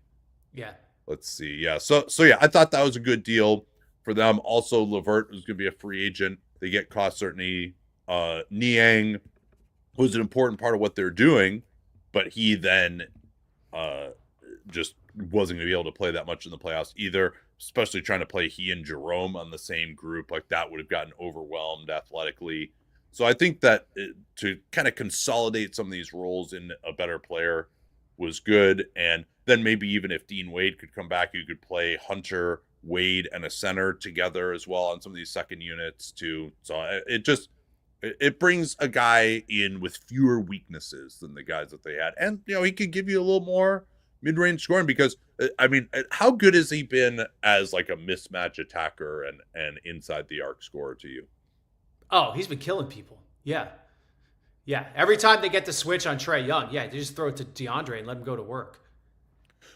Yeah. Let's see. Yeah. So yeah, I thought that was a good deal for them. Also, LeVert was going to be a free agent. They get cost certainty. Niang was an important part of what they're doing, but he then just wasn't going to be able to play that much in the playoffs either, especially trying to play he and Jerome on the same group. Like that would have gotten overwhelmed athletically. So I think that to kind of consolidate some of these roles in a better player was good. And then maybe even if Dean Wade could come back, you could play Hunter, Wade, and a center together as well on some of these second units too. So it brings a guy in with fewer weaknesses than the guys that they had. And, he could give you a little more mid-range scoring because, I mean, how good has he been as like a mismatch attacker and inside the arc scorer to you? Oh, he's been killing people. Yeah. Yeah. Every time they get the switch on Trae Young, they just throw it to DeAndre and let him go to work.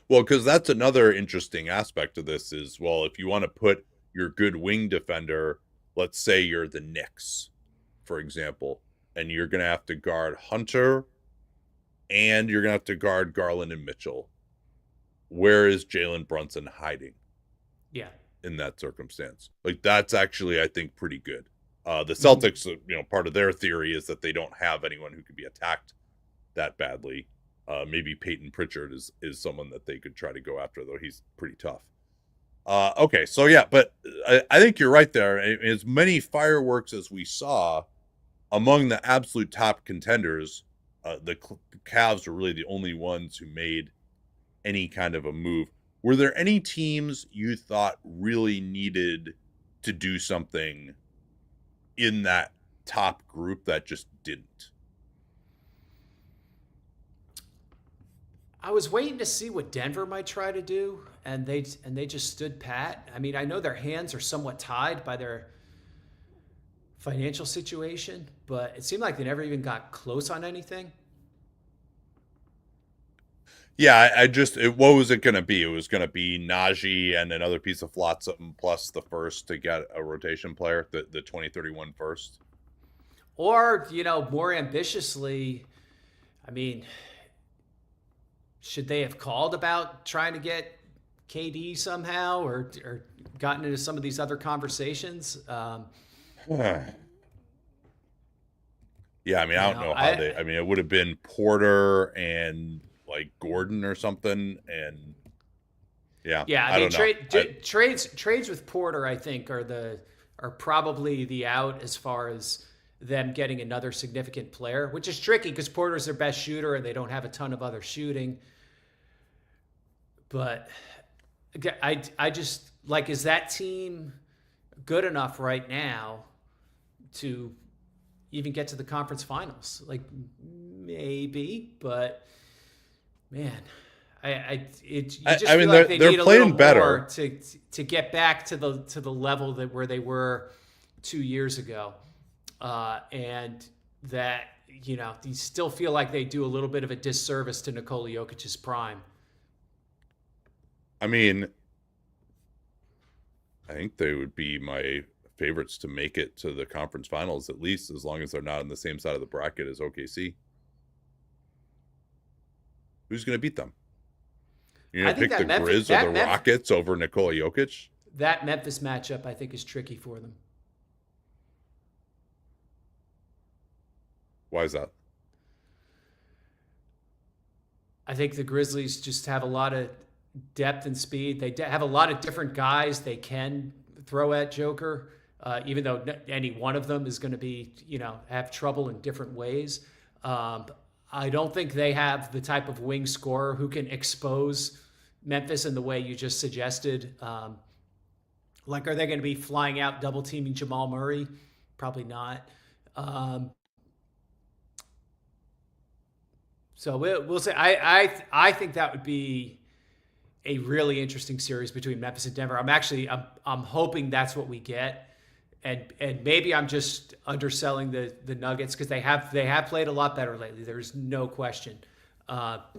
Well, because that's another interesting aspect of this is, well, if you want to put your good wing defender, let's say you're the Knicks, for example, and you're going to have to guard Hunter and you're going to have to guard Garland and Mitchell. Where is Jalen Brunson hiding? Yeah. In that circumstance. Like, that's actually, I think, pretty good. The Celtics, part of their theory is that they don't have anyone who can be attacked that badly. Maybe Peyton Pritchard is someone that they could try to go after, though he's pretty tough. Okay, so yeah, but I think you're right there. As many fireworks as we saw among the absolute top contenders, the Cavs were really the only ones who made any kind of a move. Were there any teams you thought really needed to do something in that top group that just didn't? I was waiting to see what Denver might try to do, and they just stood pat. I mean, I know their hands are somewhat tied by their financial situation, but it seemed like they never even got close on anything. Yeah, what was it going to be? It was going to be Najee and another piece of Flotsam plus the first to get a rotation player, the 2031 first. Or, more ambitiously, I mean, should they have called about trying to get KD somehow or gotten into some of these other conversations? Yeah, I mean, I don't know how it would have been Porter and like Gordon or something, and yeah. I mean, trades with Porter, I think, are probably the out as far as them getting another significant player, which is tricky because Porter's their best shooter and they don't have a ton of other shooting. But I just like, is that team good enough right now to even get to the conference finals? Like maybe, but man, You just I feel mean, like they they're need a little playing better. more to get back to the level that where they were 2 years ago, and that you still feel like they do a little bit of a disservice to Nikola Jokic's prime. I mean, I think they would be my favorites to make it to the conference finals, at least as long as they're not on the same side of the bracket as OKC. Who's going to beat them? You're going to pick the Grizz or the Rockets over Nikola Jokic? That Memphis matchup, I think, is tricky for them. Why is that? I think the Grizzlies just have a lot of depth and speed. They have a lot of different guys they can throw at Joker, even though any one of them is going to be, have trouble in different ways. I don't think they have the type of wing scorer who can expose Memphis in the way you just suggested. Like, are they going to be flying out double teaming Jamal Murray? Probably not. So we'll say I think that would be a really interesting series between Memphis and Denver. I'm hoping that's what we get, and maybe I'm just underselling the Nuggets because they have played a lot better lately. There's no question, but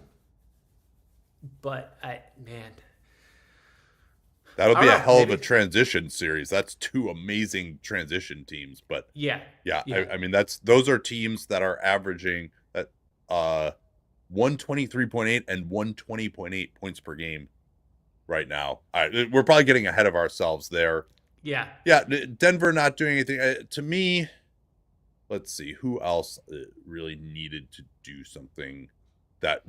that'll be a hell of a transition series. That's two amazing transition teams, but yeah. I mean those are teams that are averaging that 123.8 and 120.8 points per game right now. We're probably getting ahead of ourselves there. Yeah. Denver not doing anything. To me, let's see, who else really needed to do something that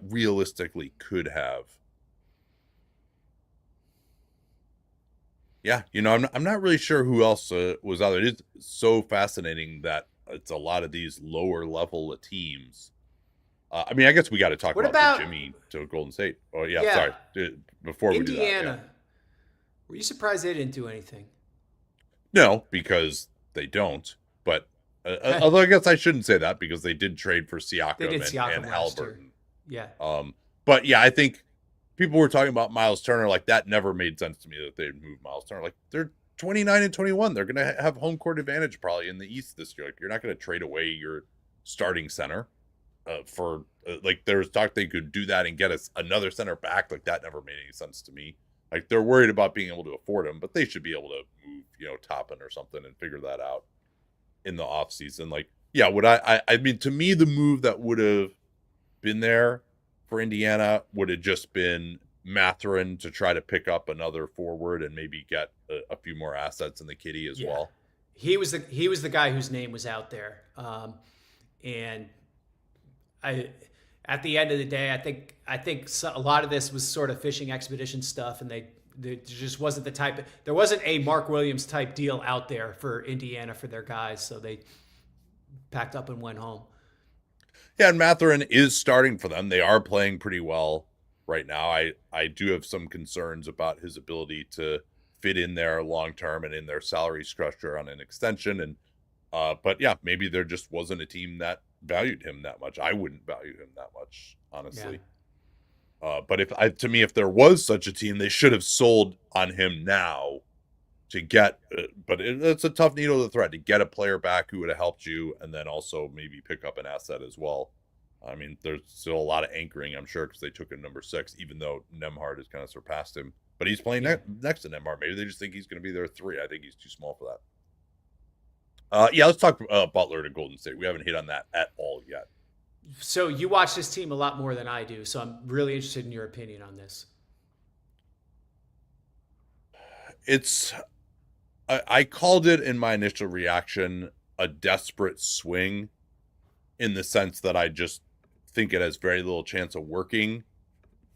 realistically could have. Yeah, I'm not really sure who else was out there. It is so fascinating that it's a lot of these lower level teams. I mean, I guess we got to talk about Jimmy to Golden State. Oh, yeah. Sorry. Before we do that. Indiana. Were you surprised they didn't do anything? No, because they don't. But although I guess I shouldn't say that because they did trade for Siakam and Halliburton. Yeah. But yeah, I think people were talking about Miles Turner. Like, that never made sense to me that they'd move Miles Turner. Like, they're 29 and 21. They're going to have home court advantage probably in the East this year. Like, you're not going to trade away your starting center. There was talk they could do that and get us another center back. Like, that never made any sense to me. Like, they're worried about being able to afford him, but they should be able to move, Toppin or something and figure that out in the offseason. Like, yeah, I mean, to me, the move that would have been there for Indiana would have just been Mathurin to try to pick up another forward and maybe get a few more assets in the kitty as well. He was the guy whose name was out there. And at the end of the day, I think a lot of this was sort of fishing expedition stuff, and there just wasn't there wasn't a Mark Williams type deal out there for Indiana for their guys, so they packed up and went home. Yeah, and Mathurin is starting for them. They are playing pretty well right now. I do have some concerns about his ability to fit in there long term and in their salary structure on an extension. And but yeah, maybe there just wasn't a team that valued him that much. I wouldn't value him that much, honestly. Yeah. But if there was such a team, they should have sold on him now to get. But it's a tough needle to thread to get a player back who would have helped you, and then also maybe pick up an asset as well. I mean, there's still a lot of anchoring, I'm sure, because they took him number 6, even though Nembhard has kind of surpassed him. But he's playing next to Nembhard. Maybe they just think he's going to be their 3. I think he's too small for that. Let's talk Butler to Golden State. We haven't hit on that at all yet. So you watch this team a lot more than I do, so I'm really interested in your opinion on this. I called it in my initial reaction a desperate swing, in the sense that I just think it has very little chance of working,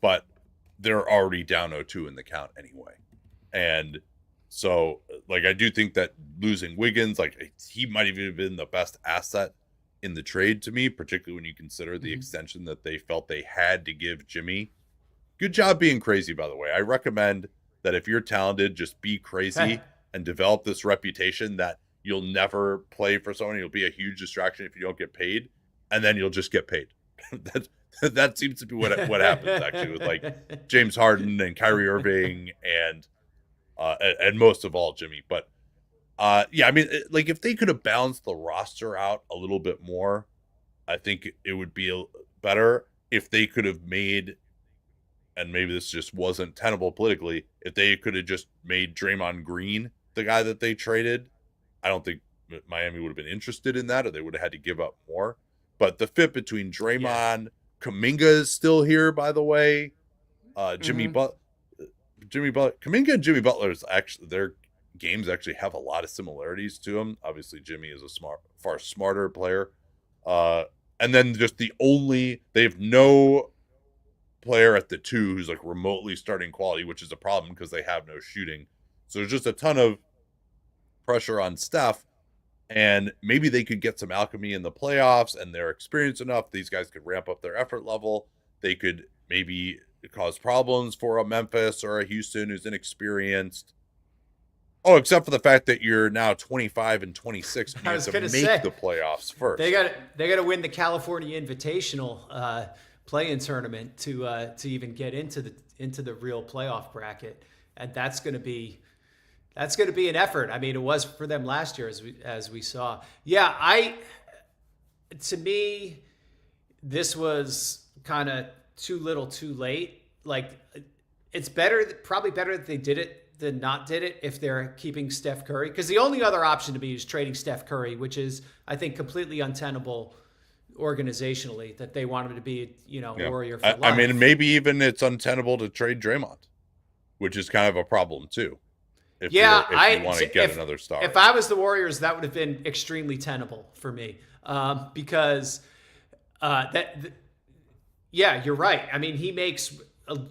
but they're already down 0-2 in the count anyway. And so, like, I do think that losing Wiggins, like, he might have even been the best asset in the trade to me, particularly when you consider the extension that they felt they had to give Jimmy. Good job being crazy, by the way. I recommend that if you're talented, just be crazy and develop this reputation that you'll never play for someone. You'll be a huge distraction if you don't get paid, and then you'll just get paid. That seems to be what happens actually with like James Harden and Kyrie Irving and most of all Jimmy. But yeah, I mean, like if they could have balanced the roster out a little bit more, I think it would be better. If they could have made, and maybe this just wasn't tenable politically, if they could have just made Draymond Green the guy that they traded, I don't think Miami would have been interested in that, or they would have had to give up more. But the fit between Draymond, Kuminga is still here, by the way. Jimmy Butler, Kuminga and Jimmy Butler is actually, their games actually have a lot of similarities to them. Obviously, Jimmy is a far smarter player. And then just they have no player at the 2 who's like remotely starting quality, which is a problem because they have no shooting. So there's just a ton of pressure on Steph, and maybe they could get some alchemy in the playoffs, and they're experienced enough. These guys could ramp up their effort level. They could maybe cause problems for a Memphis or a Houston who's inexperienced. Oh, except for the fact that you're now 25 and 26. You have to make the playoffs first. They got to win the California Invitational play-in tournament to even get into the real playoff bracket, and that's going to be an effort. I mean, it was for them last year, as we saw. Yeah, to me, this was kind of too little, too late. Like, it's probably better that they did it than not did it if they're keeping Steph Curry. Because the only other option to me is trading Steph Curry, which is, I think, completely untenable organizationally, that they want him to be, Warrior for life. I mean, maybe even it's untenable to trade Draymond, which is kind of a problem too. If you want to get another star. If I was the Warriors, that would have been extremely tenable for me, because you're right. I mean, he makes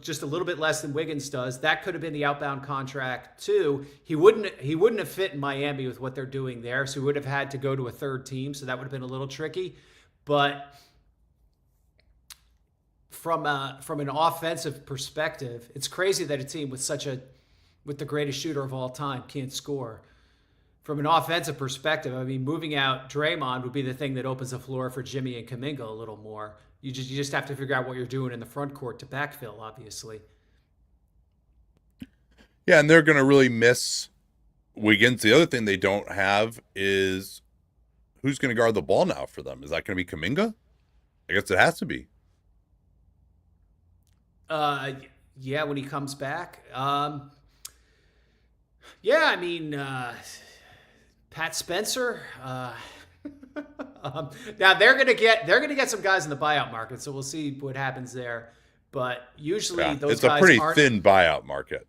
just a little bit less than Wiggins does. That could have been the outbound contract too. He wouldn't have fit in Miami with what they're doing there, so he would have had to go to a third team. So that would have been a little tricky. But from an offensive perspective, it's crazy that a team with the greatest shooter of all time can't score. From an offensive perspective, I mean, moving out Draymond would be the thing that opens the floor for Jimmy and Kuminga a little more. You just have to figure out what you're doing in the front court to backfill, obviously. Yeah, and they're going to really miss Wiggins. The other thing they don't have is who's going to guard the ball now for them. Is that going to be Kuminga? I guess it has to be. Yeah, when he comes back. Yeah, I mean, Pat Spencer. Now they're gonna get some guys in the buyout market, so we'll see what happens there. But usually those guys it's a pretty thin buyout market.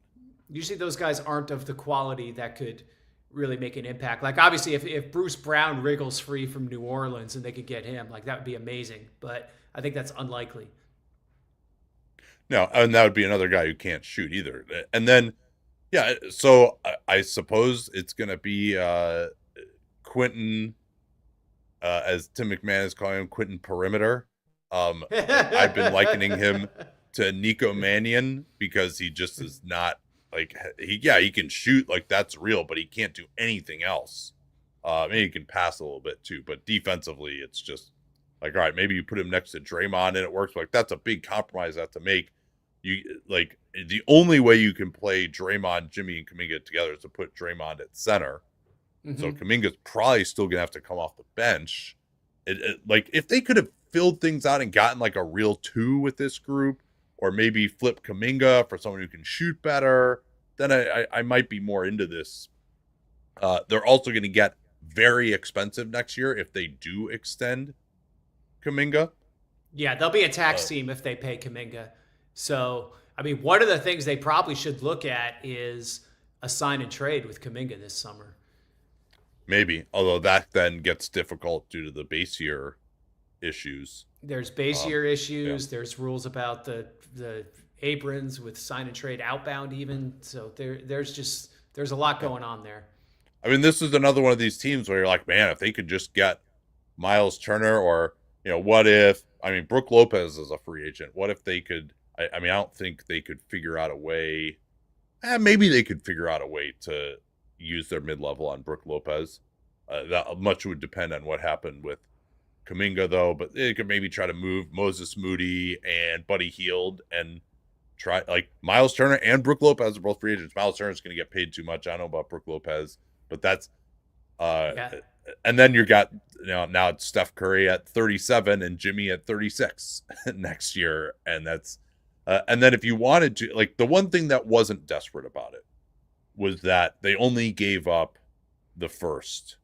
Usually those guys aren't of the quality that could really make an impact. Like obviously, if Bruce Brown wriggles free from New Orleans and they could get him, like that would be amazing. But I think that's unlikely. No, and that would be another guy who can't shoot either. And then, yeah, so I suppose it's going to be Quentin, as Tim McMahon is calling him, Quentin Perimeter. I've been likening him to Nico Mannion because he just is not like he can shoot, like that's real, but he can't do anything else. Maybe he can pass a little bit too, but defensively, it's just like, all right, maybe you put him next to Draymond and it works. Like that's a big compromise I have to make. You like the only way you can play Draymond, Jimmy, and Kuminga together is to put Draymond at center. Mm-hmm. So Kuminga's probably still gonna have to come off the bench. Like if they could have filled things out and gotten like a real 2 with this group, or maybe flip Kuminga for someone who can shoot better, then I might be more into this. They're also going to get very expensive next year if they do extend Kuminga. Yeah, they'll be a tax team if they pay Kuminga. So, I mean, one of the things they probably should look at is a sign and trade with Kuminga this summer. Maybe, although that then gets difficult due to the base year issues. There's base year issues. Yeah. There's rules about the aprons with sign and trade outbound even. So there's a lot going on there. I mean, this is another one of these teams where you're like, man, if they could just get Miles Turner, or, what if, Brook Lopez is a free agent. What if they could, I don't think they could figure out a way. Maybe they could figure out a way to use their mid-level on Brook Lopez. That much would depend on what happened with Kuminga though, but they could maybe try to move Moses Moody and Buddy Hield and try like Miles Turner and Brook Lopez are both free agents. Miles Turner is going to get paid too much. I don't know about Brook Lopez, but that's Yeah. and then you got now it's Steph Curry at 37 and Jimmy at 36 next year, and that's and then if you wanted to, like, the one thing that wasn't desperate about it was that they only gave up the first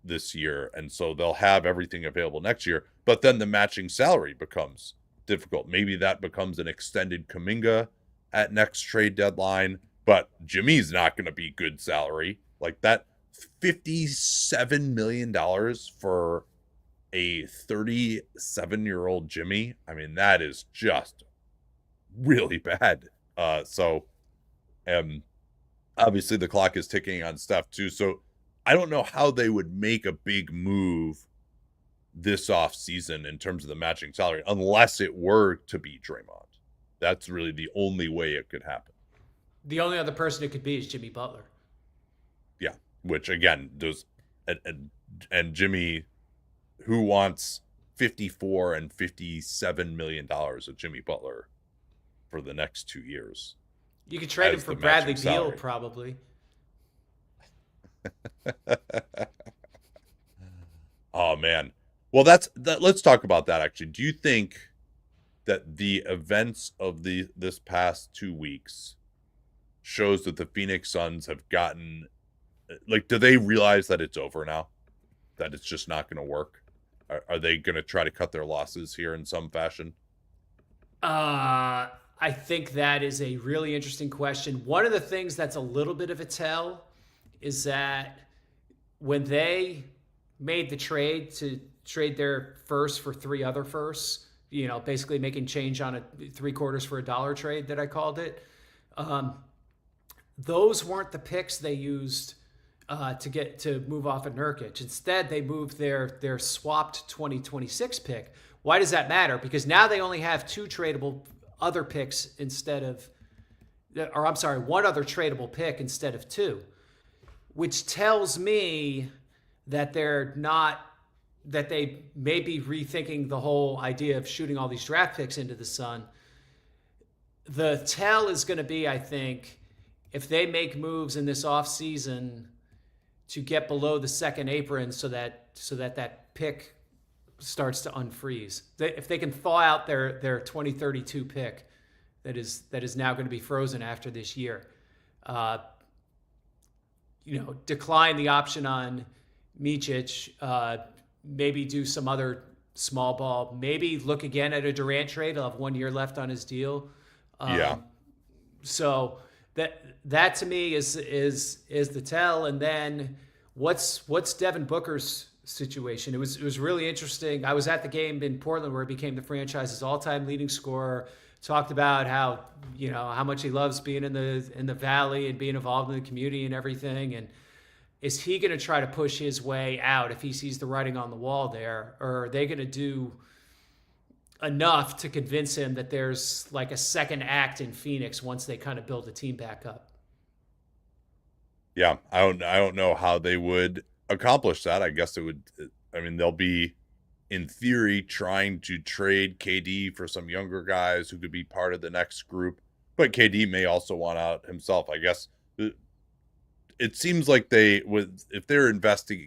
this year, and so they'll have everything available next year, but then the matching salary becomes difficult. Maybe that becomes an extended Kuminga at next trade deadline, but Jimmy's not going to be good salary. Like that $57 million for a 37-year-old Jimmy. I mean, that is just really bad. So obviously the clock is ticking on Steph too. So I don't know how they would make a big move this off season in terms of the matching salary, unless it were to be Draymond. That's really the only way it could happen. The only other person it could be is Jimmy Butler. Yeah, which again, does and Jimmy, who wants 54 and $57 million of Jimmy Butler for the next 2 years? You could trade him for Bradley Beal, salary. probably. Oh man. Well, let's talk about that actually. Do you think that the events of this past 2 weeks shows that the Phoenix Suns have gotten, like, do they realize that it's over now? That it's just not going to work? Are they going to try to cut their losses here in some fashion? I think that is a really interesting question. One of the things that's a little bit of a tell is that when they made the trade to trade their first for 3 other firsts, basically making change on a 3/4 for $1 trade that I called it. Those weren't the picks they used to move off of Nurkic. Instead, they moved their swapped 2026 pick. Why does that matter? Because now they only have 2 tradable other picks instead of, or I'm sorry, 1 other tradable pick instead of 2, which tells me that they may be rethinking the whole idea of shooting all these draft picks into the sun. The tell is going to be, I think, if they make moves in this offseason to get below the second apron so that pick starts to unfreeze. If they can thaw out their 2032 pick that is now going to be frozen after this year, decline the option on Micic, maybe do some other small ball, maybe look again at a Durant trade. He'll have 1 year left on his deal. So that to me is the tell. And then what's Devin Booker's situation? It was really interesting. I was at the game in Portland where he became the franchise's all-time leading scorer. Talked about how much he loves being in the Valley and being involved in the community and everything. And is he going to try to push his way out if he sees the writing on the wall there, or are they going to do enough to convince him that there's like a second act in Phoenix once they kind of build the team back up? Yeah, I don't know how they would accomplish that. I guess it would. I mean, they'll be, in theory, trying to trade KD for some younger guys who could be part of the next group, but KD may also want out himself. I guess it seems like if they're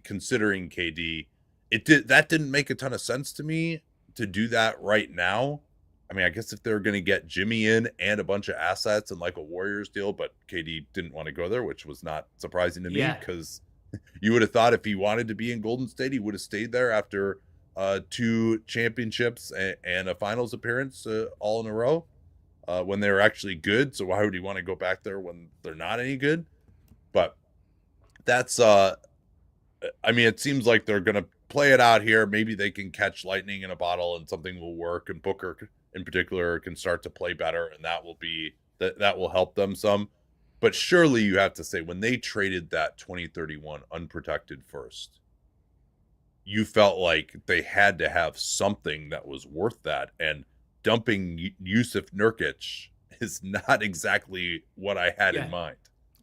considering KD, that didn't make a ton of sense to me to do that right now. I mean, I guess if they're going to get Jimmy in and a bunch of assets and like a Warriors deal, but KD didn't want to go there, which was not surprising to me because you would have thought if he wanted to be in Golden State, he would have stayed there after 2 championships and a finals appearance all in a row when they were actually good. So why would he want to go back there when they're not any good? But that's I mean, it seems like they're going to play it out here. Maybe they can catch lightning in a bottle and something will work, and Booker in particular can start to play better, and that will help them some. But surely you have to say, when they traded that 2031 unprotected first, you felt like they had to have something that was worth that, and dumping Yusuf Nurkic is not exactly what I had in mind.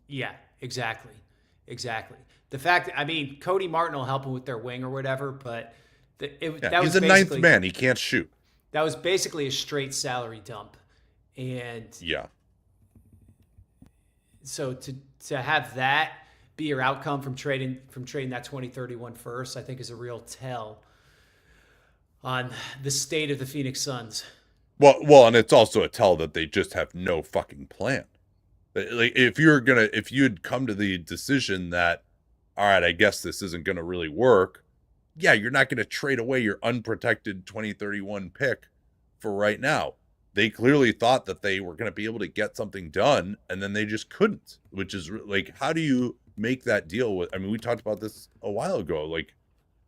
Yeah, exactly. The fact, I mean, Cody Martin will help them with their wing or whatever, but That was he's a ninth man. He can't shoot. That was basically a straight salary dump, and yeah. So to have that be your outcome from trading that 2031 first, I think is a real tell on the state of the Phoenix Suns. Well, and it's also a tell that they just have no fucking plan. Like if you had come to the decision that, all right, I guess this isn't gonna really work. Yeah, you're not gonna trade away your unprotected 2031 pick for right now. They clearly thought that they were going to be able to get something done, and then they just couldn't, which is like, how do you make that deal with? I mean, we talked about this a while ago. Like,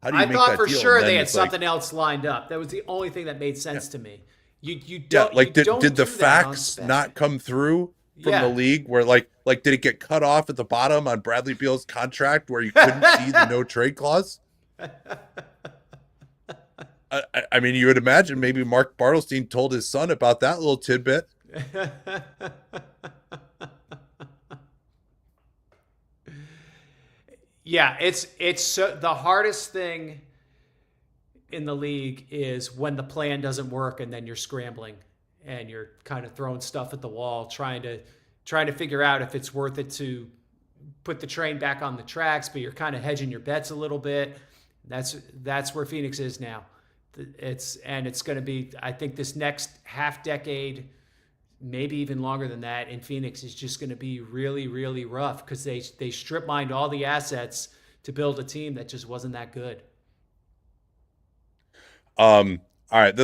how do you make that deal? I thought for sure they had something else lined up. That was the only thing that made sense to me. You don't. Like, did the facts not come through from the league where like did it get cut off at the bottom on Bradley Beal's contract where you couldn't see the no trade clause? I mean, you would imagine maybe Mark Bartelstein told his son about that little tidbit. Yeah, it's so, the hardest thing in the league is when the plan doesn't work and then you're scrambling and you're kind of throwing stuff at the wall, trying to figure out if it's worth it to put the train back on the tracks, but you're kind of hedging your bets a little bit. That's where Phoenix is now. It's going to be, I think this next half decade, maybe even longer than that in Phoenix is just going to be really, really rough because they strip mined all the assets to build a team that just wasn't that good. All right,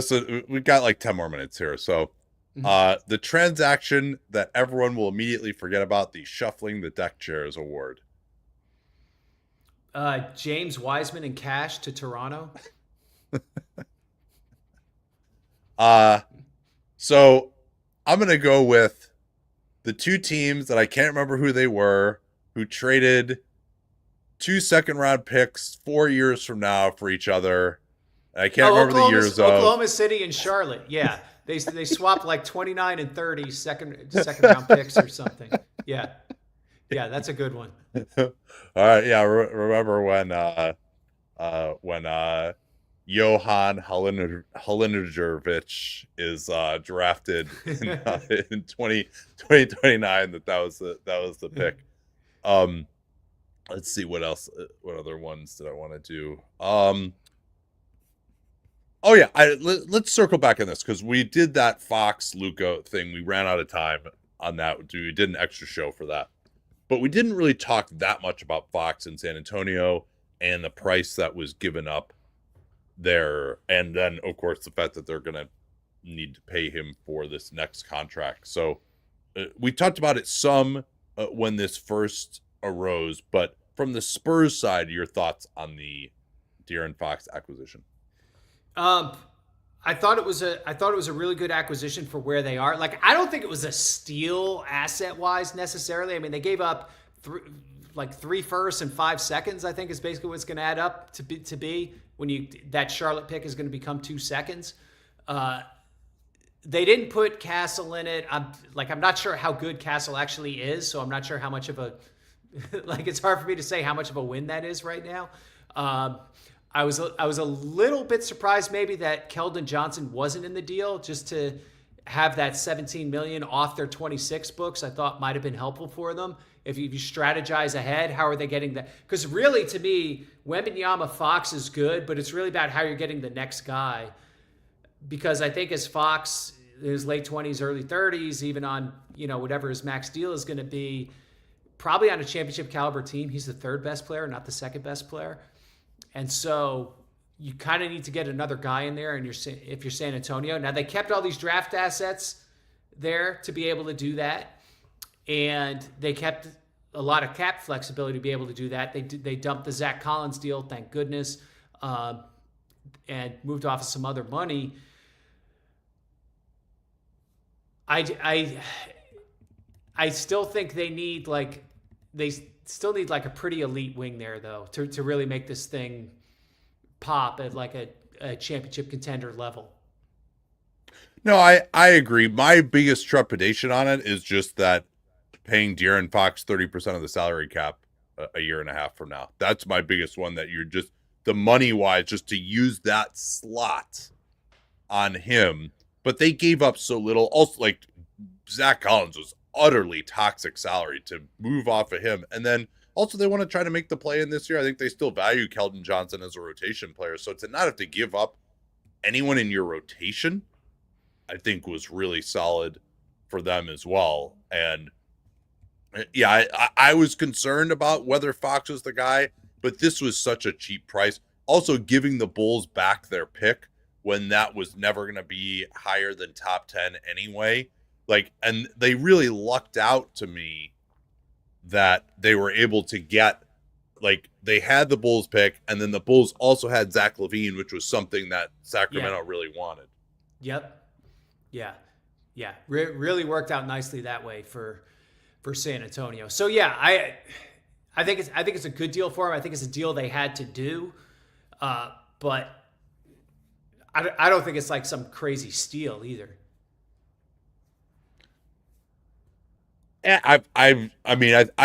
we've got like 10 more minutes here. So the transaction that everyone will immediately forget about, the shuffling the deck chairs award. James Wiseman and cash to Toronto. So I'm going to go with the two teams that I can't remember who they were, who traded 2 second-round picks 4 years from now for each other. I can't remember the years of Oklahoma City and Charlotte. Yeah, they swapped like 29 and 30 second round picks or something. Yeah, that's a good one. All right, yeah. Remember when Johan Hollinger is drafted in 2029. That was the pick. Let's see what else. What other ones did I want to do? Oh yeah, let's circle back on this because we did that Fox Luka thing. We ran out of time on that. We did an extra show for that, but we didn't really talk that much about Fox in San Antonio and the price that was given up there, and then of course the fact that they're going to need to pay him for this next contract. So we talked about it some when this first arose, but from the Spurs side, your thoughts on the De'Aaron Fox acquisition? I thought it was a really good acquisition for where they are. Like, I don't think it was a steal asset wise necessarily. I mean, they gave up 3 firsts and 5 seconds, I think is basically what it's going to add up to be when that Charlotte pick is going to become 2 seconds. They didn't put Castle in it. I'm not sure how good Castle actually is, so I'm not sure how much of a it's hard for me to say how much of a win that is right now. I was a little bit surprised maybe that Keldon Johnson wasn't in the deal, just to have that $17 million off their 26 books. I thought might have been helpful for them. If you strategize ahead, how are they getting that? Because really, to me, Wembanyama Fox is good, but it's really about how you're getting the next guy. Because I think as Fox, in his late 20s, early 30s, even on whatever his max deal is going to be, probably on a championship caliber team, he's the third best player, not the second best player. And so you kind of need to get another guy in there. And if you're San Antonio, now they kept all these draft assets there to be able to do that, and they kept a lot of cap flexibility to be able to do that. They dumped the Zach Collins deal, thank goodness, and moved off of some other money. I still think they still need like a pretty elite wing there, though, to really make this thing pop at like a championship contender level. No, I agree. My biggest trepidation on it is just that paying De'Aaron Fox 30% of the salary cap a year and a half from now. That's my biggest one, that the money wise, just to use that slot on him. But they gave up so little. Also, like, Zach Collins was utterly toxic salary to move off of him. And then also they want to try to make the play in this year. I think they still value Keldon Johnson as a rotation player. So to not have to give up anyone in your rotation, I think was really solid for them as well. And yeah, I was concerned about whether Fox was the guy, but this was such a cheap price. Also giving the Bulls back their pick when that was never going to be higher than top 10 anyway. Like, and they really lucked out to me that they were able to get, like, they had the Bulls pick, and then the Bulls also had Zach LaVine, which was something that Sacramento really wanted. Yep. Yeah. Yeah. Really worked out nicely that way for San Antonio. So yeah, I think it's a good deal for him. I think it's a deal they had to do, but I don't think it's like some crazy steal either. I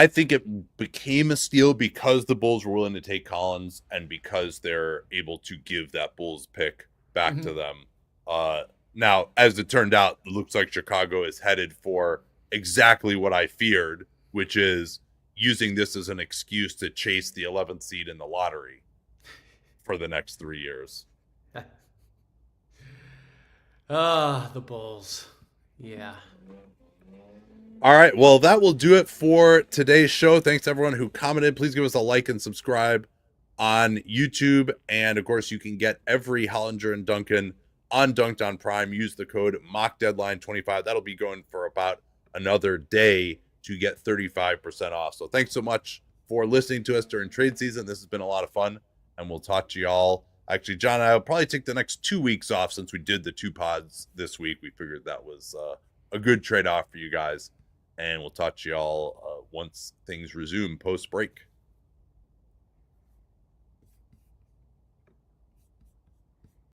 think it became a steal because the Bulls were willing to take Collins and because they're able to give that Bulls pick back to them. Now, as it turned out, it looks like Chicago is headed for exactly what I feared, which is using this as an excuse to chase the 11th seed in the lottery for the next 3 years. The Bulls. Yeah. All right. Well, that will do it for today's show. Thanks to everyone who commented. Please give us a like and subscribe on YouTube. And of course, you can get every Hollinger and Duncan on Dunked on Prime. Use the code MOCKDeadline25. That'll be going for about another day to get 35% off. So thanks so much for listening to us during trade season. This has been a lot of fun, and we'll talk to y'all. Actually, John and I will probably take the next 2 weeks off since we did the 2 pods this week. We figured that was a good trade-off for you guys, and we'll talk to y'all once things resume post-break.